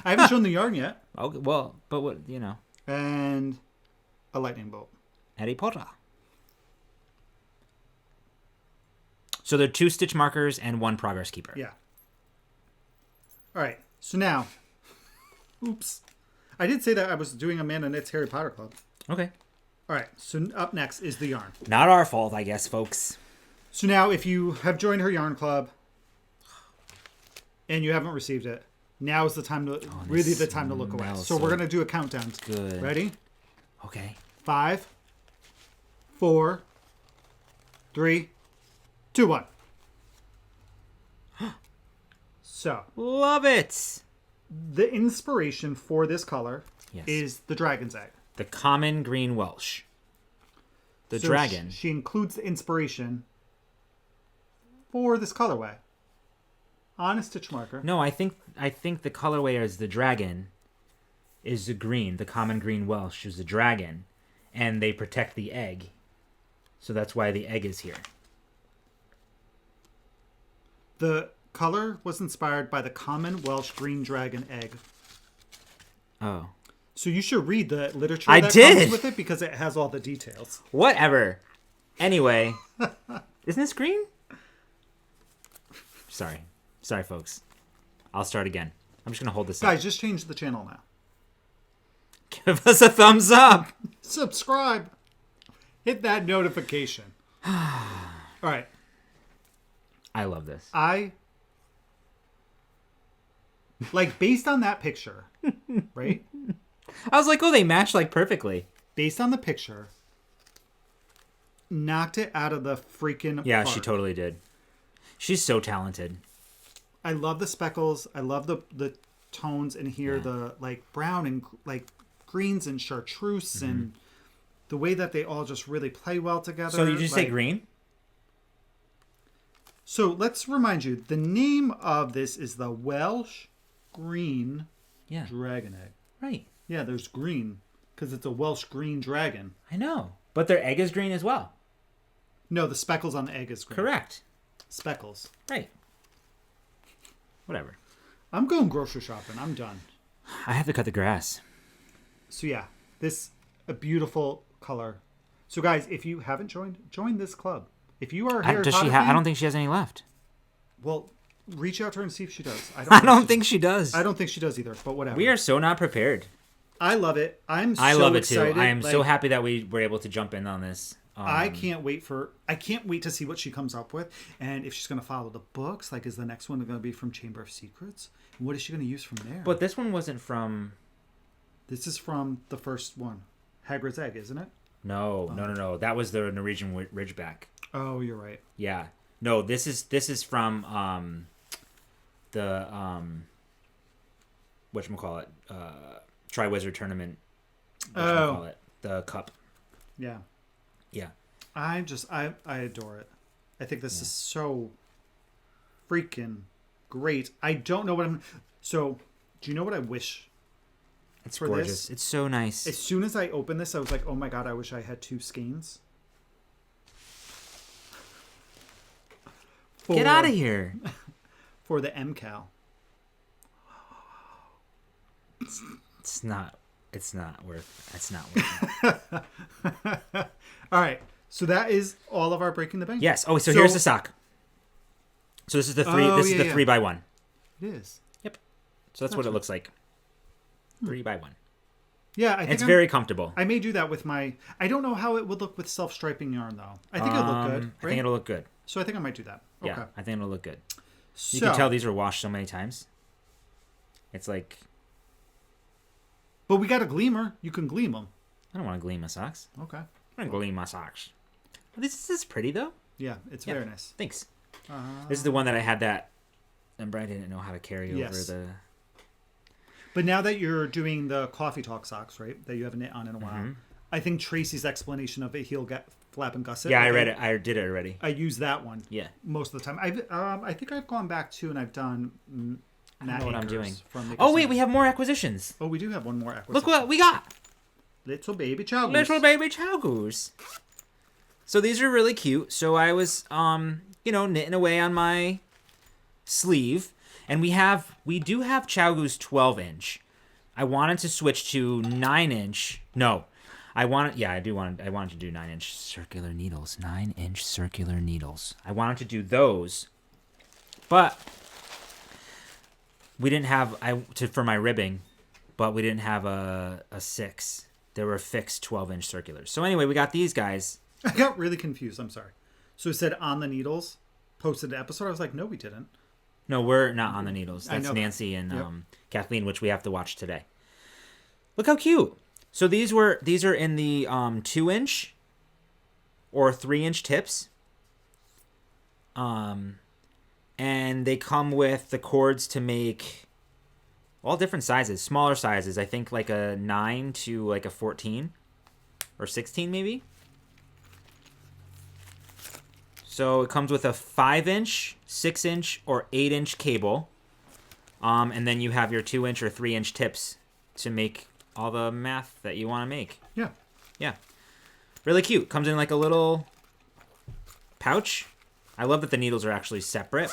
I haven't shown the yarn yet. Okay, well, but what, you know. And a lightning bolt. Harry Potter. So there are 2 stitch markers and 1 progress keeper. Yeah. All right. So now... Oops. I did say that I was doing Amanda Knits Harry Potter Club. Okay. All right. So up next is the yarn. Not our fault, I guess, folks. So now if you have joined her yarn club and you haven't received it, now is the time to really the time to look away. So we're going to do a countdown. Good. Ready? Okay. 5, 4, 3, 2, 1. So, Love it. the inspiration for this color Yes. is the dragon's egg. The common green Welsh. The So dragon. She includes the inspiration for this colorway on a stitch marker. No, I think the colorway is the dragon is the green. The common green Welsh is the dragon. And they protect the egg. So that's why the egg is here. The color was inspired by the common Welsh green dragon egg. Oh. So you should read the literature I that did. comes with it because it has all the details. Whatever. Anyway. Isn't this green? Sorry. Sorry, folks. I'll start again. I'm just going to hold this Guys, just change the channel now. up. Give us a thumbs up. Subscribe. Hit that notification. All right. I love this. Like, based on that picture, right? I was like, oh, they match like perfectly. Based on the picture, knocked it out of the freaking Yeah, park. she totally did. She's so talented. I love the speckles. I love the tones in here, Yeah. the like brown and like greens and chartreuse and the way that they all just really play well together. So you just say like, green? So let's remind you, the name of this is the Welsh Green Yeah. Dragon Egg. Right. Yeah, there's green because it's a Welsh green dragon. I know. But their egg is green as well. No, the speckles on the egg is green. Correct. Speckles. Right. Whatever. I'm going grocery shopping. I'm done. I have to cut the grass. So yeah, this a beautiful color. So guys, if you haven't join this club. If you are a Harry Potter fan, I don't think she has any left. well, reach out to her and see if she does. I don't think she does. I don't think she does either. But whatever. We are so not prepared. I love it. I love it excited. too. I am so Like, happy that we were able to jump in on this. I can't wait to see what she comes up with, and if she's going to follow the books. Like, is the next one going to be from Chamber of Secrets? And what is she going to use from there? But this one wasn't from. This is from the first one, Hagrid's Egg, isn't it? No. That was the Norwegian Ridgeback. Oh, you're right. Yeah. No, this is from the whatchamacallit, Triwizard Tournament. Whatchamacallit, the cup. Yeah. Yeah. I adore it. I think this is so freaking great. I don't know what I'm... So, do you know what I wish It's for gorgeous. this? It's so nice. As soon as I opened this, I was like, oh my God, I wish I had 2 skeins. Get out of here. For the MCal. It's not worth it. All right. So that is all of our Breaking the Bank. Yes. Oh, so here's the sock. So this is the 3 this is the 3x1. It is. Yep. So that's what it looks like. 3x1. Yeah, I think it's very comfortable. I may do that with my... I don't know how it would look with self-striping yarn, though. I think it'll look good, right? I think it'll look good. So I think I might do that. Okay. Yeah, I think it'll look good. So, You can tell these were washed so many times. It's like... But we got a gleamer. You can gleam them. I don't want to gleam my socks. Okay. I don't gleam my socks. This is pretty, though. Yeah, it's very nice. Thanks. This is the one that I had that... Remember, I didn't know how to carry over Yes. the... But now that you're doing the coffee talk socks, right, that you haven't knit on in a while, I think Tracy's explanation of a heel flap and gusset. Yeah, I read it. I did it already. I use that one. Yeah. Most of the time. I think I've gone back to and I've done. I don't know what I'm doing. From oh wait, we have more acquisitions. Oh, we do have one more acquisition. Look what we got. Little baby chow goose. Little baby chow goose. So these are really cute. So I was knitting away on my sleeve. And we do have Chow Goose 12-inch. I wanted to switch to 9-inch. No. I wanted to do 9-inch circular needles. 9-inch circular needles. I wanted to do those. But we didn't have for my ribbing, but we didn't have a 6. There were fixed 12-inch circulars. So anyway, we got these guys. I got really confused. I'm sorry. So it said on the needles, posted an episode. I was like, no, we didn't. No, we're not on the needles. That's Nancy that. and Kathleen, which we have to watch today. Look how cute. So these are in the 2-inch or 3-inch tips. And they come with the cords to make all different sizes, smaller sizes. I think like a 9 to like a 14 or 16 maybe. So it comes with a 5-inch, 6-inch, or 8-inch cable. And then you have your 2-inch or 3-inch tips to make all the math that you want to make. Yeah. Yeah. Really cute. Comes in like a little pouch. I love that the needles are actually separate.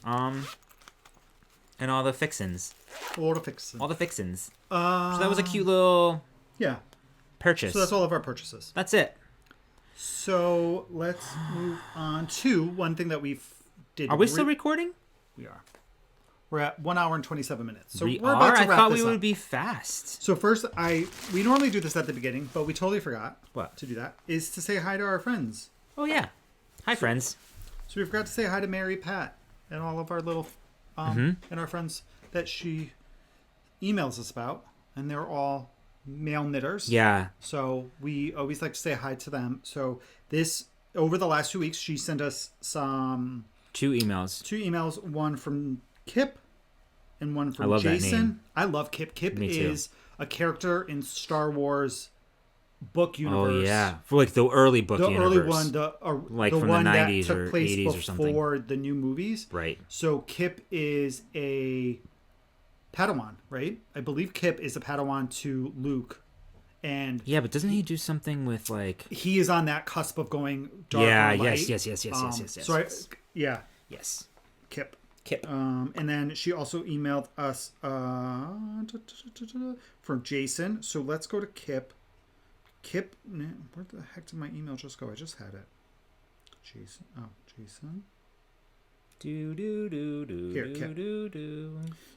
And all the fixins. All the fixins. All the fixins. So that was a cute little purchase. So that's all of our purchases. That's it. So let's move on to one thing that did. Are we still recording? We are. We're at 1 hour and 27 minutes. So we're about to wrap I thought this we up. would be fast. So first, we normally do this at the beginning, but we totally forgot What? to do that. Is to say hi to our friends. Oh yeah. Hi friends. So we forgot to say hi to Mary Pat and all of our little and our friends that she emails us about, and they're all male knitters. Yeah. So we always like to say hi to them. So over the last 2 weeks, she sent us Two emails. One from Kip and one from I love Jason. that name. I love Kip. Kip Me too. is a character in Star Wars book universe. Oh yeah, for like the early book the universe. early one, like the from one the 90s that took or place 80s or something. before the new movies. Right. So Kip is a Padawan, right? I believe Kip is a Padawan to Luke. And yeah, but doesn't he do something with like? He is on that cusp of going dark. Yeah. or light. Yes. So yes. Kip. Kip. And then she also emailed us from Jason. So let's go to Kip. Kip, where the heck did my email just go? I just had it. Jason. Here, Kip.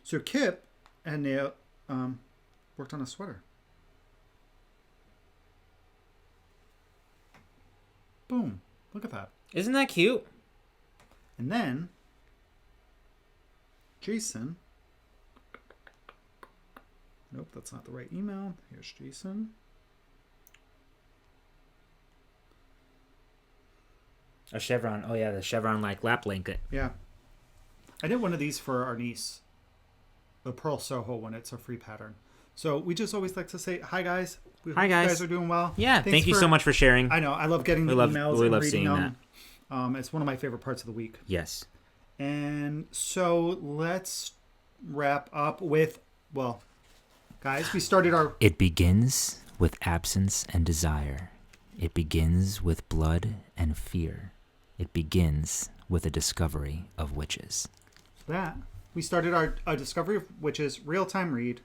So Kip and Neil worked on a sweater. Boom. Look at that. Isn't that cute? And then Jason. Nope, that's not the right email. Here's Jason. A chevron. Oh yeah, the chevron like lap blanket. Yeah. I did one of these for our niece. The Pearl Soho one. It's a free pattern. So we just always like to say, hi guys. We hope Hi guys. You guys are doing well. Yeah, thank you so much for sharing. I know. I love getting the emails and reading them. It's one of my favorite parts of the week. Yes. And so let's wrap up with, well, guys, we started our... It begins with absence and desire. It begins with blood and fear. It begins with a discovery of witches. We started our discovery of witches real-time read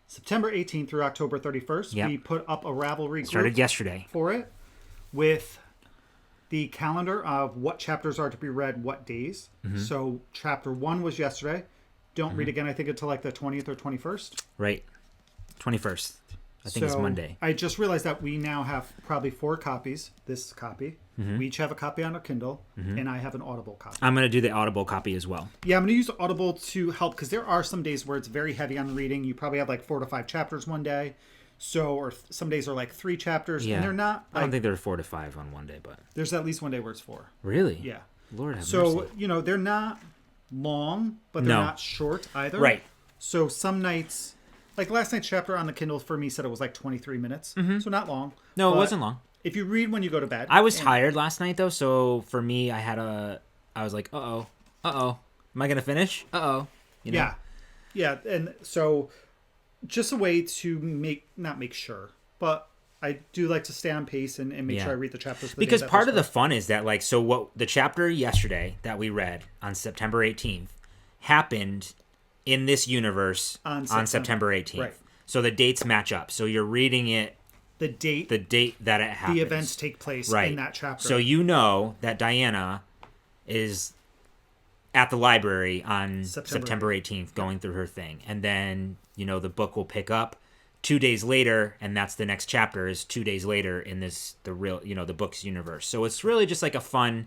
September 18th through October 31st. Yep. We put up a Ravelry group Started yesterday for it with the calendar of what chapters are to be read what days. Mm-hmm. So chapter 1 was yesterday. Don't read again, I think, until like the 20th or 21st. Right. 21st. I think it's Monday. I just realized that we now have probably 4 copies. This copy. Mm-hmm. We each have a copy on a Kindle, and I have an Audible copy. I'm going to do the Audible copy as well. Yeah, I'm going to use Audible to help, because there are some days where it's very heavy on reading. You probably have like 4 to 5 chapters one day. Or some days are like 3 chapters, and they're not... I don't think there are 4 to 5 on one day, but... There's at least one day where it's 4. Really? Yeah. Lord have mercy. So, they're not long, but they're not short either. Right. So some nights... Like last night's chapter on the Kindle for me said it was like 23 minutes. Mm-hmm. So not long. No, it wasn't long. If you read when you go to bed. I was tired last night though, so for me I was like, uh-oh. Am I going to finish? Uh-oh. Yeah. Yeah, and so just a way to not make sure, but I do like to stay on pace and make sure I read the chapters. Because part of the fun is that like, so what the chapter yesterday that we read on September 18th happened in this universe on September 18th. Right. So the dates match up. So you're reading it. The date that it happens. The events take place in that chapter. So that Diana is at the library on September 18th going through her thing. And then, the book will pick up 2 days later, and that's the next chapter is 2 days later in the book's universe. So it's really just like a fun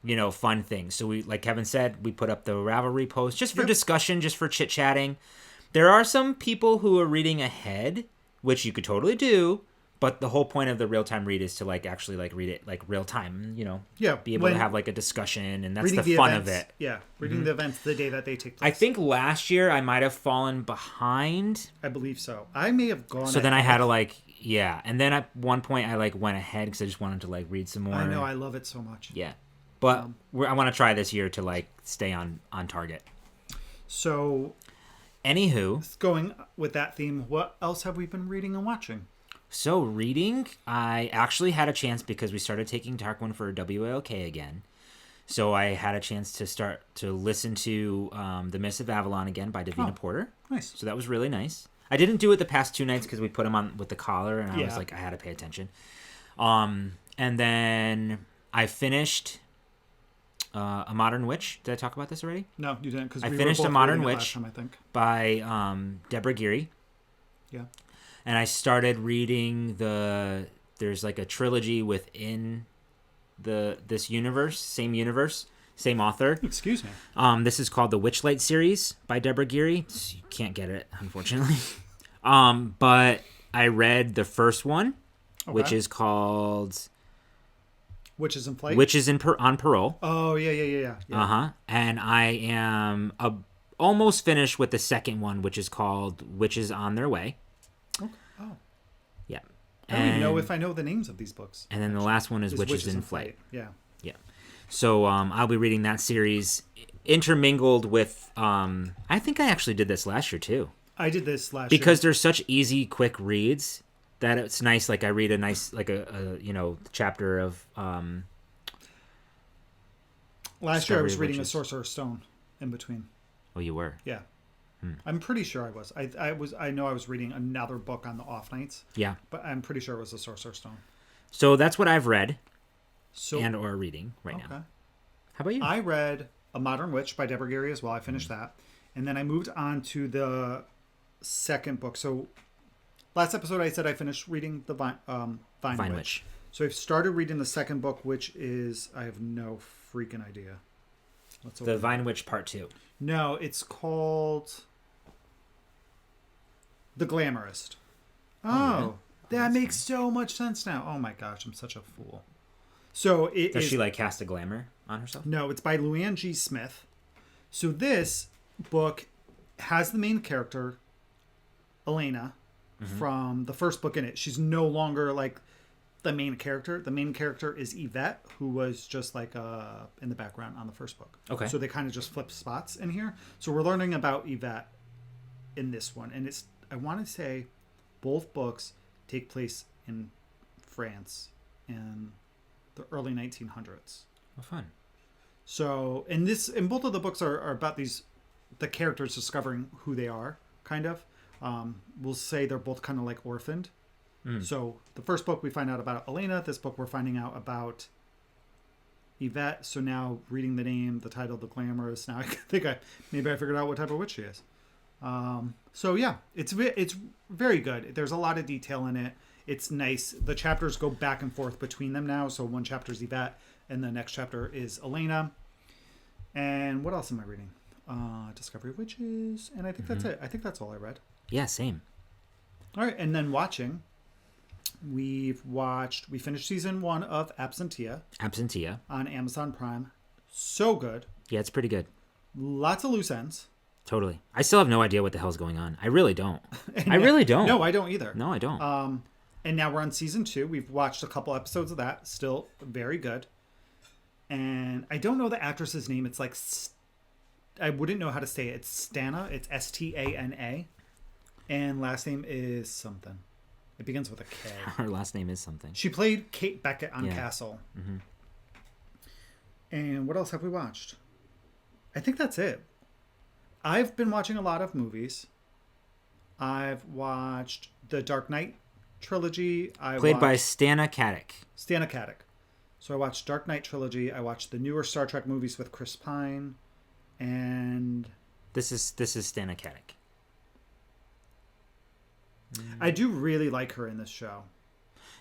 thing. So we, like Kevin said, we put up the Ravelry post just for discussion, just for chit-chatting. There are some people who are reading ahead, which you could totally do, but the whole point of the real-time read is to like actually like read it like real time, be able to have like a discussion, and that's the fun of it. Yeah, reading the events the day that they take place. I think last year I might have fallen behind. I believe so. I may have gone. So then I had to and then at one point I went ahead because I just wanted to read some more. I know, I love it so much. Yeah. But I want to try this year to stay on target. So, anywho, going with that theme, what else have we been reading and watching? So reading, I actually had a chance because we started taking Tarquin for WALK again. So I had a chance to start to listen to The Mists of Avalon again by Davina Porter. Nice. So that was really nice. I didn't do it the past 2 nights because we put him on with the collar, and I was I had to pay attention. And then I finished A Modern Witch. Did I talk about this already? No, you didn't. Because I finished A Modern Witch last time, I think. by Deborah Geary. Yeah. And I started reading there's like a trilogy within this universe, same author. Excuse me. This is called the Witchlight series by Deborah Geary. You can't get it, unfortunately. But I read the first one, which is called Witches in Flight. Witches on Parole. Oh, yeah. And I am almost finished with the second one, which is called Witches on Their Way. Okay. Oh. Yeah. I don't even know if I know the names of these books. And then the last one is Witches in Flight. Yeah. Yeah. So I'll be reading that series intermingled with... I think I actually did this last year, too. I did this last year. Because they're such easy, quick reads that it's nice. Like I read a nice, like a chapter of... Last year I was reading A Sorcerer's Stone in between. Oh, you were? Yeah. I'm pretty sure I was. I know I was reading another book on the off nights. Yeah. But I'm pretty sure it was A Sorcerer's Stone. So that's what I've read or reading right now. How about you? I read A Modern Witch by Deborah Geary as well. I finished that. And then I moved on to the second book. So last episode I said I finished reading the Vine Witch. So I've started reading the second book, which is, I have no freaking idea. The Vine Witch Part 2. No, it's called The Glamorist. Oh, that makes so much sense now. Oh my gosh, I'm such a fool. So Does she cast a glamour on herself? No, it's by Luanne G. Smith. So this book has the main character, Elena, from the first book in it. She's no longer the main character. The main character is Yvette, who was just like in the background on the first book. Okay. So they kind of just flip spots in here. So we're learning about Yvette in this one, and I want to say both books take place in France in the early 1900s. Oh, fun. So in both of the books are about the characters discovering who they are, kind of. We'll say they're both kind of like orphaned. So the first book we find out about Elena. This book we're finding out about Yvette. So now reading the title, The Glamorist. Now I think maybe I figured out what type of witch she is. So yeah, it's very good. There's a lot of detail in it. It's nice. The chapters go back and forth between them now. So one chapter is Yvette, and the next chapter is Elena. And what else am I reading? Discovery of Witches, and I think that's it. I think that's all I read. Yeah, same. All right, and then watching. We finished season 1 of Absentia on Amazon Prime. So good. Yeah, it's pretty good. Lots of loose ends. Totally. I still have no idea what the hell's going on. I really don't. Really don't. No, I don't either. No, I don't. And now we're on season 2. We've watched a couple episodes of that. Still very good. And I don't know the actress's name. It's like, I wouldn't know how to say it. It's Stana. It's Stana. And last name is something. It begins with a K. Her last name is something. She played Kate Beckett on Castle. Mm-hmm. And what else have we watched? I think that's it. I've been watching a lot of movies. I've watched the Dark Knight trilogy. Played by Stana Katic. Stana Katic. So I watched Dark Knight trilogy. I watched the newer Star Trek movies with Chris Pine. And this is Stana Katic. I do really like her in this show.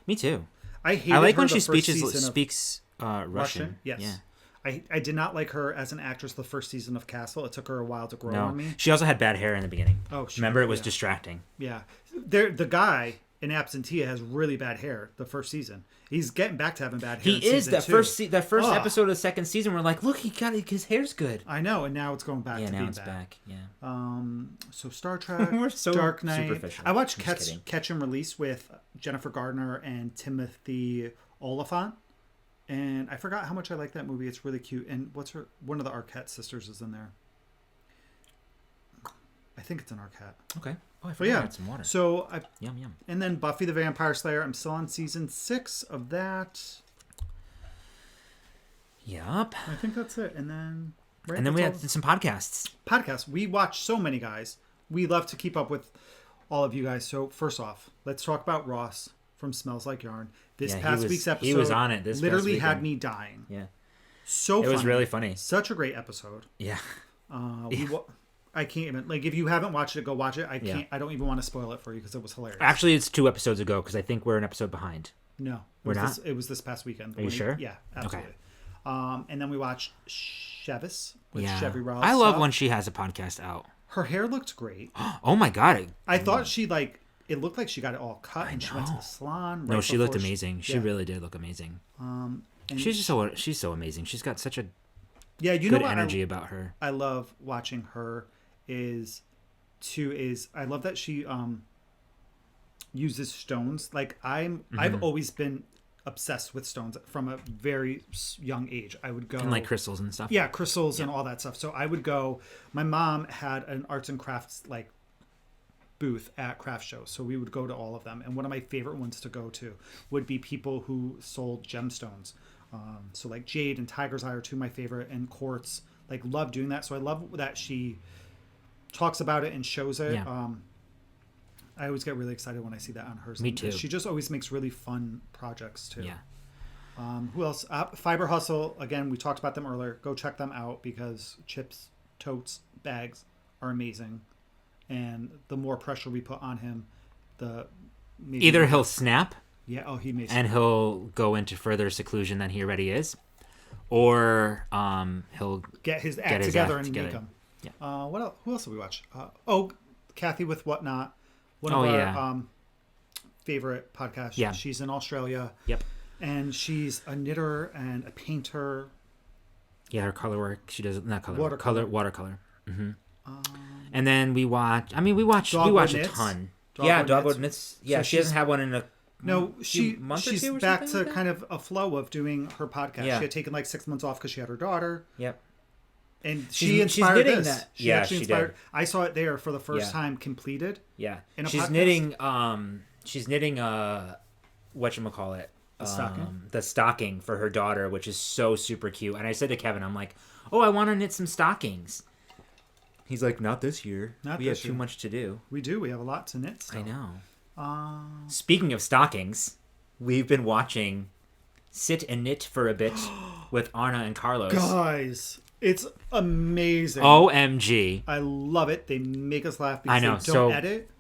Me too. I like when she speaks Russian. Yes. Yeah. I did not like her as an actress the first season of Castle. It took her a while to grow on me. She also had bad hair in the beginning. Oh, sure. Remember, it was distracting. Yeah. The guy in Absentia has really bad hair the first season. He's getting back to having bad hair. He is. That first episode of the second season, we're like, look, his hair's good. I know, and now it's going back to being bad. Yeah, now it's back. Yeah. So Star Trek, we're so Dark Knight. Superficial. I watched Catch and Release with Jennifer Gardner and Timothy Olyphant, and I forgot how much I like that movie. It's really cute. And one of the Arquette sisters is in there. I think it's an Arquette. Okay. Oh, I forgot I had some water. So yum. And then Buffy the Vampire Slayer. I'm still on season 6 of that. Yup. I think that's it. And then we had some podcasts. We watch so many, guys. We love to keep up with all of you guys. So first off, let's talk about Ross from Smells Like Yarn. This past week's episode, he was on it. This literally had me dying. Yeah. So funny. It was really funny. Such a great episode. Yeah. I can't even, if you haven't watched it, go watch it. I don't even want to spoil it for you because it was hilarious. Actually, it's 2 episodes ago because I think we're an episode behind. No. We're not? It was this past weekend. Are you sure? Yeah, absolutely. Okay. And then we watched Chevis with Chevy Ross. I love when she has a podcast out. Her hair looked great. Oh my God. I thought it looked like she got it all cut and she went to the salon. No, she looked amazing. She really did look amazing. She's so amazing. She's got such a good energy about her. I love watching her I love that she uses stones. Like I've always been obsessed with stones from a very young age. I would go and like crystals and stuff. Yeah, crystals and all that stuff. So I would go. My mom had an arts and crafts booth at craft shows, so we would go to all of them. And one of my favorite ones to go to would be people who sold gemstones. So like jade and tiger's eye are 2 of my favorite, and quartz. Love doing that. So I love that she talks about it and shows it. Yeah. I always get really excited when I see that on hers. Me too. She just always makes really fun projects too. Yeah. Who else? Fiber Hustle. Again, we talked about them earlier. Go check them out because chips, totes, bags are amazing. And the more pressure we put on him, either he'll snap. Yeah. Oh, he may. And he'll go into further seclusion than he already is, or he'll get his act together and make him. Yeah. What else? Who else did we watch? Kathy with Whatnot. One of our favorite podcasts. Yeah. She's in Australia. Yep. And she's a knitter and a painter. Yeah, her color work. She does not color. Watercolor. Mm-hmm. And then we watch. I mean, we watch a ton. Dogwood Knits. Yeah, she hasn't had one in No, month or she's two or back something to like that? kind of a flow of doing her podcast. Yeah. She had taken like 6 months off because she had her daughter. Yep. And She's she inspired knitting this. that. She Yeah, actually she inspired. did. I saw it there for the first Yeah. time completed. Yeah. In a She's podcast. knitting. She's knitting. Whatchamacallit? The stocking? The stocking for her daughter, which is so super cute. And I said to Kevin, I'm like, "Oh, I want to knit some stockings." He's like, "Not this year. We have too much to do." We do. We have a lot to knit still. I know. Speaking of stockings, we've been watching Sit and Knit for a Bit with Arna and Carlos. Guys, it's amazing. OMG. I love it. They make us laugh because I know. they don't edit.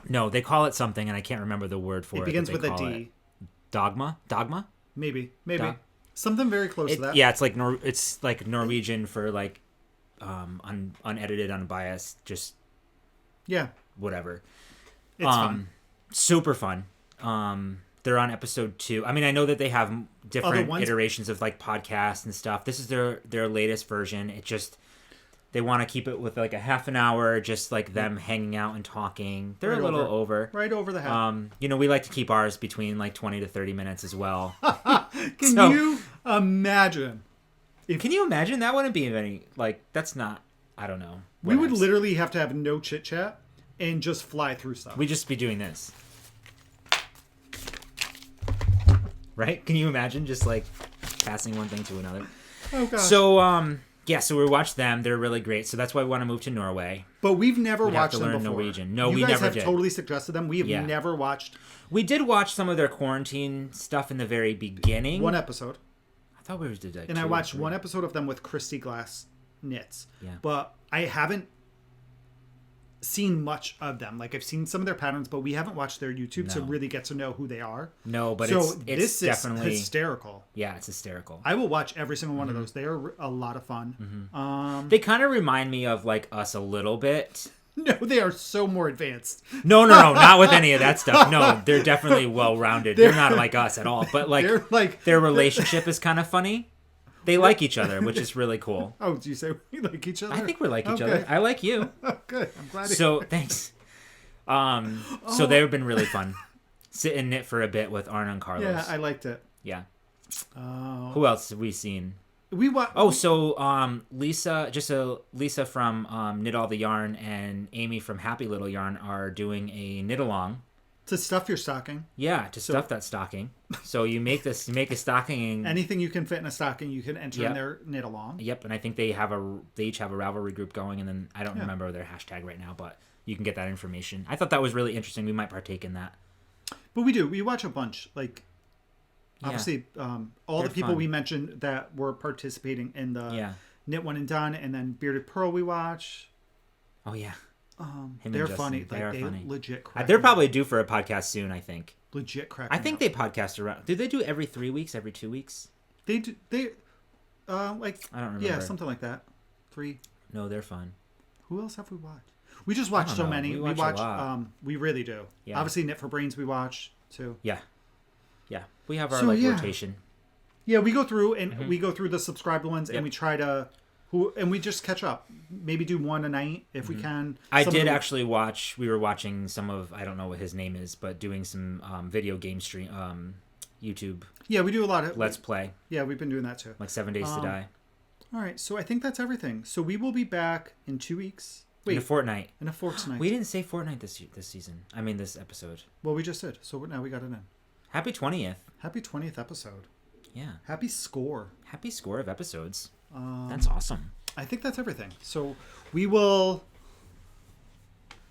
No, they call it something, and I can't remember the word for it. It begins with a call D. it Dogma? Dogma? Maybe. Something very close to that. Yeah, it's like Norwegian for like unedited, unbiased, just Yeah. whatever. It's fun. Super fun. They're on episode 2. I mean, I know that they have different iterations of like podcasts and stuff. This is their latest version. It just they want to keep it with like a half an hour, just like them hanging out and talking. They're Right a little over. Right over the head. We like to keep ours between like 20 to 30 minutes as well. Can you imagine? Can you imagine? That wouldn't be any like that's not. I don't know. We would literally have to have no chit chat and just fly through stuff. We'd just be doing this. Right? Can you imagine just like passing one thing to another? Oh gosh. So so we watched them. They're really great. So that's why we want to move to Norway. But we've never watched them learn before. Norwegian. No, you we guys never have did. totally suggested them. We have never watched. We did watch some of their quarantine stuff in the very beginning. One episode. I thought we did that. And I watched one episode of them with Christy Glass Knits. Yeah. But I haven't seen much of them. Like I've seen some of their patterns, but we haven't watched their YouTube to really get to know who they are. No, but so it's this definitely is hysterical. Yeah, it's hysterical. I will watch every single one of those. They are a lot of fun. They kind of remind me of like us a little bit. No, they are so more advanced. No, not with any of that stuff. No, they're definitely well-rounded. They're not like us at all. But like their relationship is kind of funny. They like each other, which is really cool. Oh, do you say we like each other? I think we like each other. I like you. Oh, good. I'm glad. So thanks. So they've been really fun. Sit and knit for a bit with Arna and Carlos. Yeah, I liked it. Yeah. Who else have we seen? Lisa from Knit All the Yarn and Amy from Happy Little Yarn are doing a knit along. To stuff your stocking. Yeah, to stuff that stocking. So you make a stocking. And, anything you can fit in a stocking, you can enter in their knit along. Yep, and I think they each have a Ravelry group going, and then I don't remember their hashtag right now, but you can get that information. I thought that was really interesting. We might partake in that. But we do. We watch a bunch. Like, obviously, all the people we mentioned that were participating in the Knit One and Done, and then Bearded Pearl we watch. Oh, yeah. They're funny. They are funny. Legit crack. They're probably due for a podcast soon, I think. Legit crack. I think they podcast around. Do they do every 3 weeks, every 2 weeks? They do. I don't remember. Yeah, something like that. 3. No, they're fun. Who else have we watched? We just watch so many. We watch. We really do. Yeah. Obviously, Knit for Brains we watch too. Yeah. We have our rotation. Yeah, we go through and we go through the subscribed ones and we try to. And we just catch up. Maybe do one a night if we can. I did actually watch. We were watching some of. I don't know what his name is, but doing some video game stream. YouTube. Yeah, we do a lot of Let's Play. Yeah, we've been doing that too. Like 7 Days to Die. All right, so I think that's everything. So we will be back in 2 weeks. Wait, in a fortnight. In a fortnight. We didn't say fortnight this season. I mean this episode. Well, we just did. So now we got it in. Happy 20th. Happy 20th episode. Yeah. Happy score. Happy score of episodes. That's awesome. I think that's everything. So we will.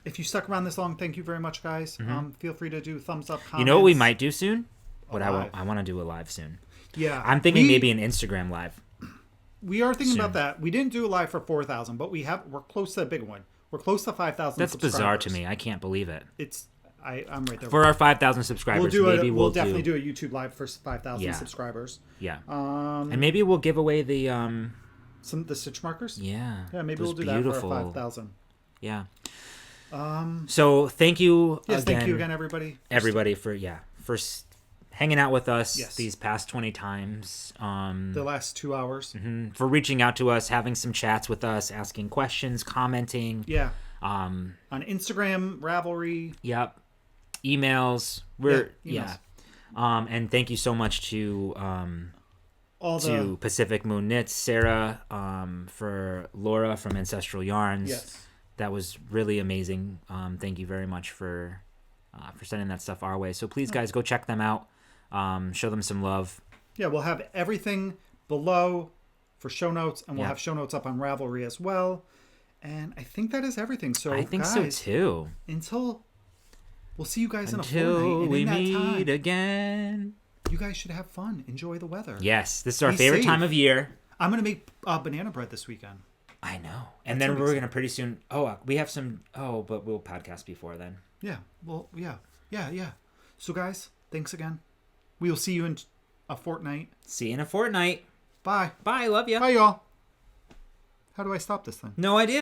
If you stuck around this long, thank you very much, guys. Feel free to do thumbs up, comments. You know what we might do soon? I want to do a live soon. Yeah. I'm thinking maybe an Instagram live. We are thinking about that. We didn't do a live for 4,000, but we're close to a big one. We're close to 5,000. That's bizarre to me. I can't believe it. I'm right there. For our 5,000 subscribers, we'll definitely do a YouTube live for 5,000 subscribers. Yeah. And maybe we'll give away the the stitch markers. Yeah. Yeah, maybe we'll do that for 5,000. Yeah. So thank you. Yes, thank you again, everybody. Everybody for hanging out with us these past 20 times. The last 2 hours. For reaching out to us, having some chats with us, asking questions, commenting. Yeah. On Instagram, Ravelry. Yep. Emails. And thank you so much to All the Pacific Moon Knits, Sarah, for Laura from Ancestral Yarns. yes. That was really amazing. Thank you very much for sending that stuff our way. So please, guys, go check them out. Show them some love. Yeah, we'll have everything below for show notes, and we'll have show notes up on Ravelry as well. And I think that is everything. So I think guys, so too. We'll see you guys in a Until fortnight. And we in that meet time, again. you guys should have fun. Enjoy the weather. Yes, this is our Be favorite safe. time of year. I'm gonna make banana bread this weekend. I know. And then we're gonna pretty soon. Oh, we have some. Oh, but we'll podcast before then. Yeah. Well, yeah. So guys, thanks again. We will see you in a fortnight. See you in a fortnight. Bye. Bye. Love you. Bye, y'all. How do I stop this thing? No idea.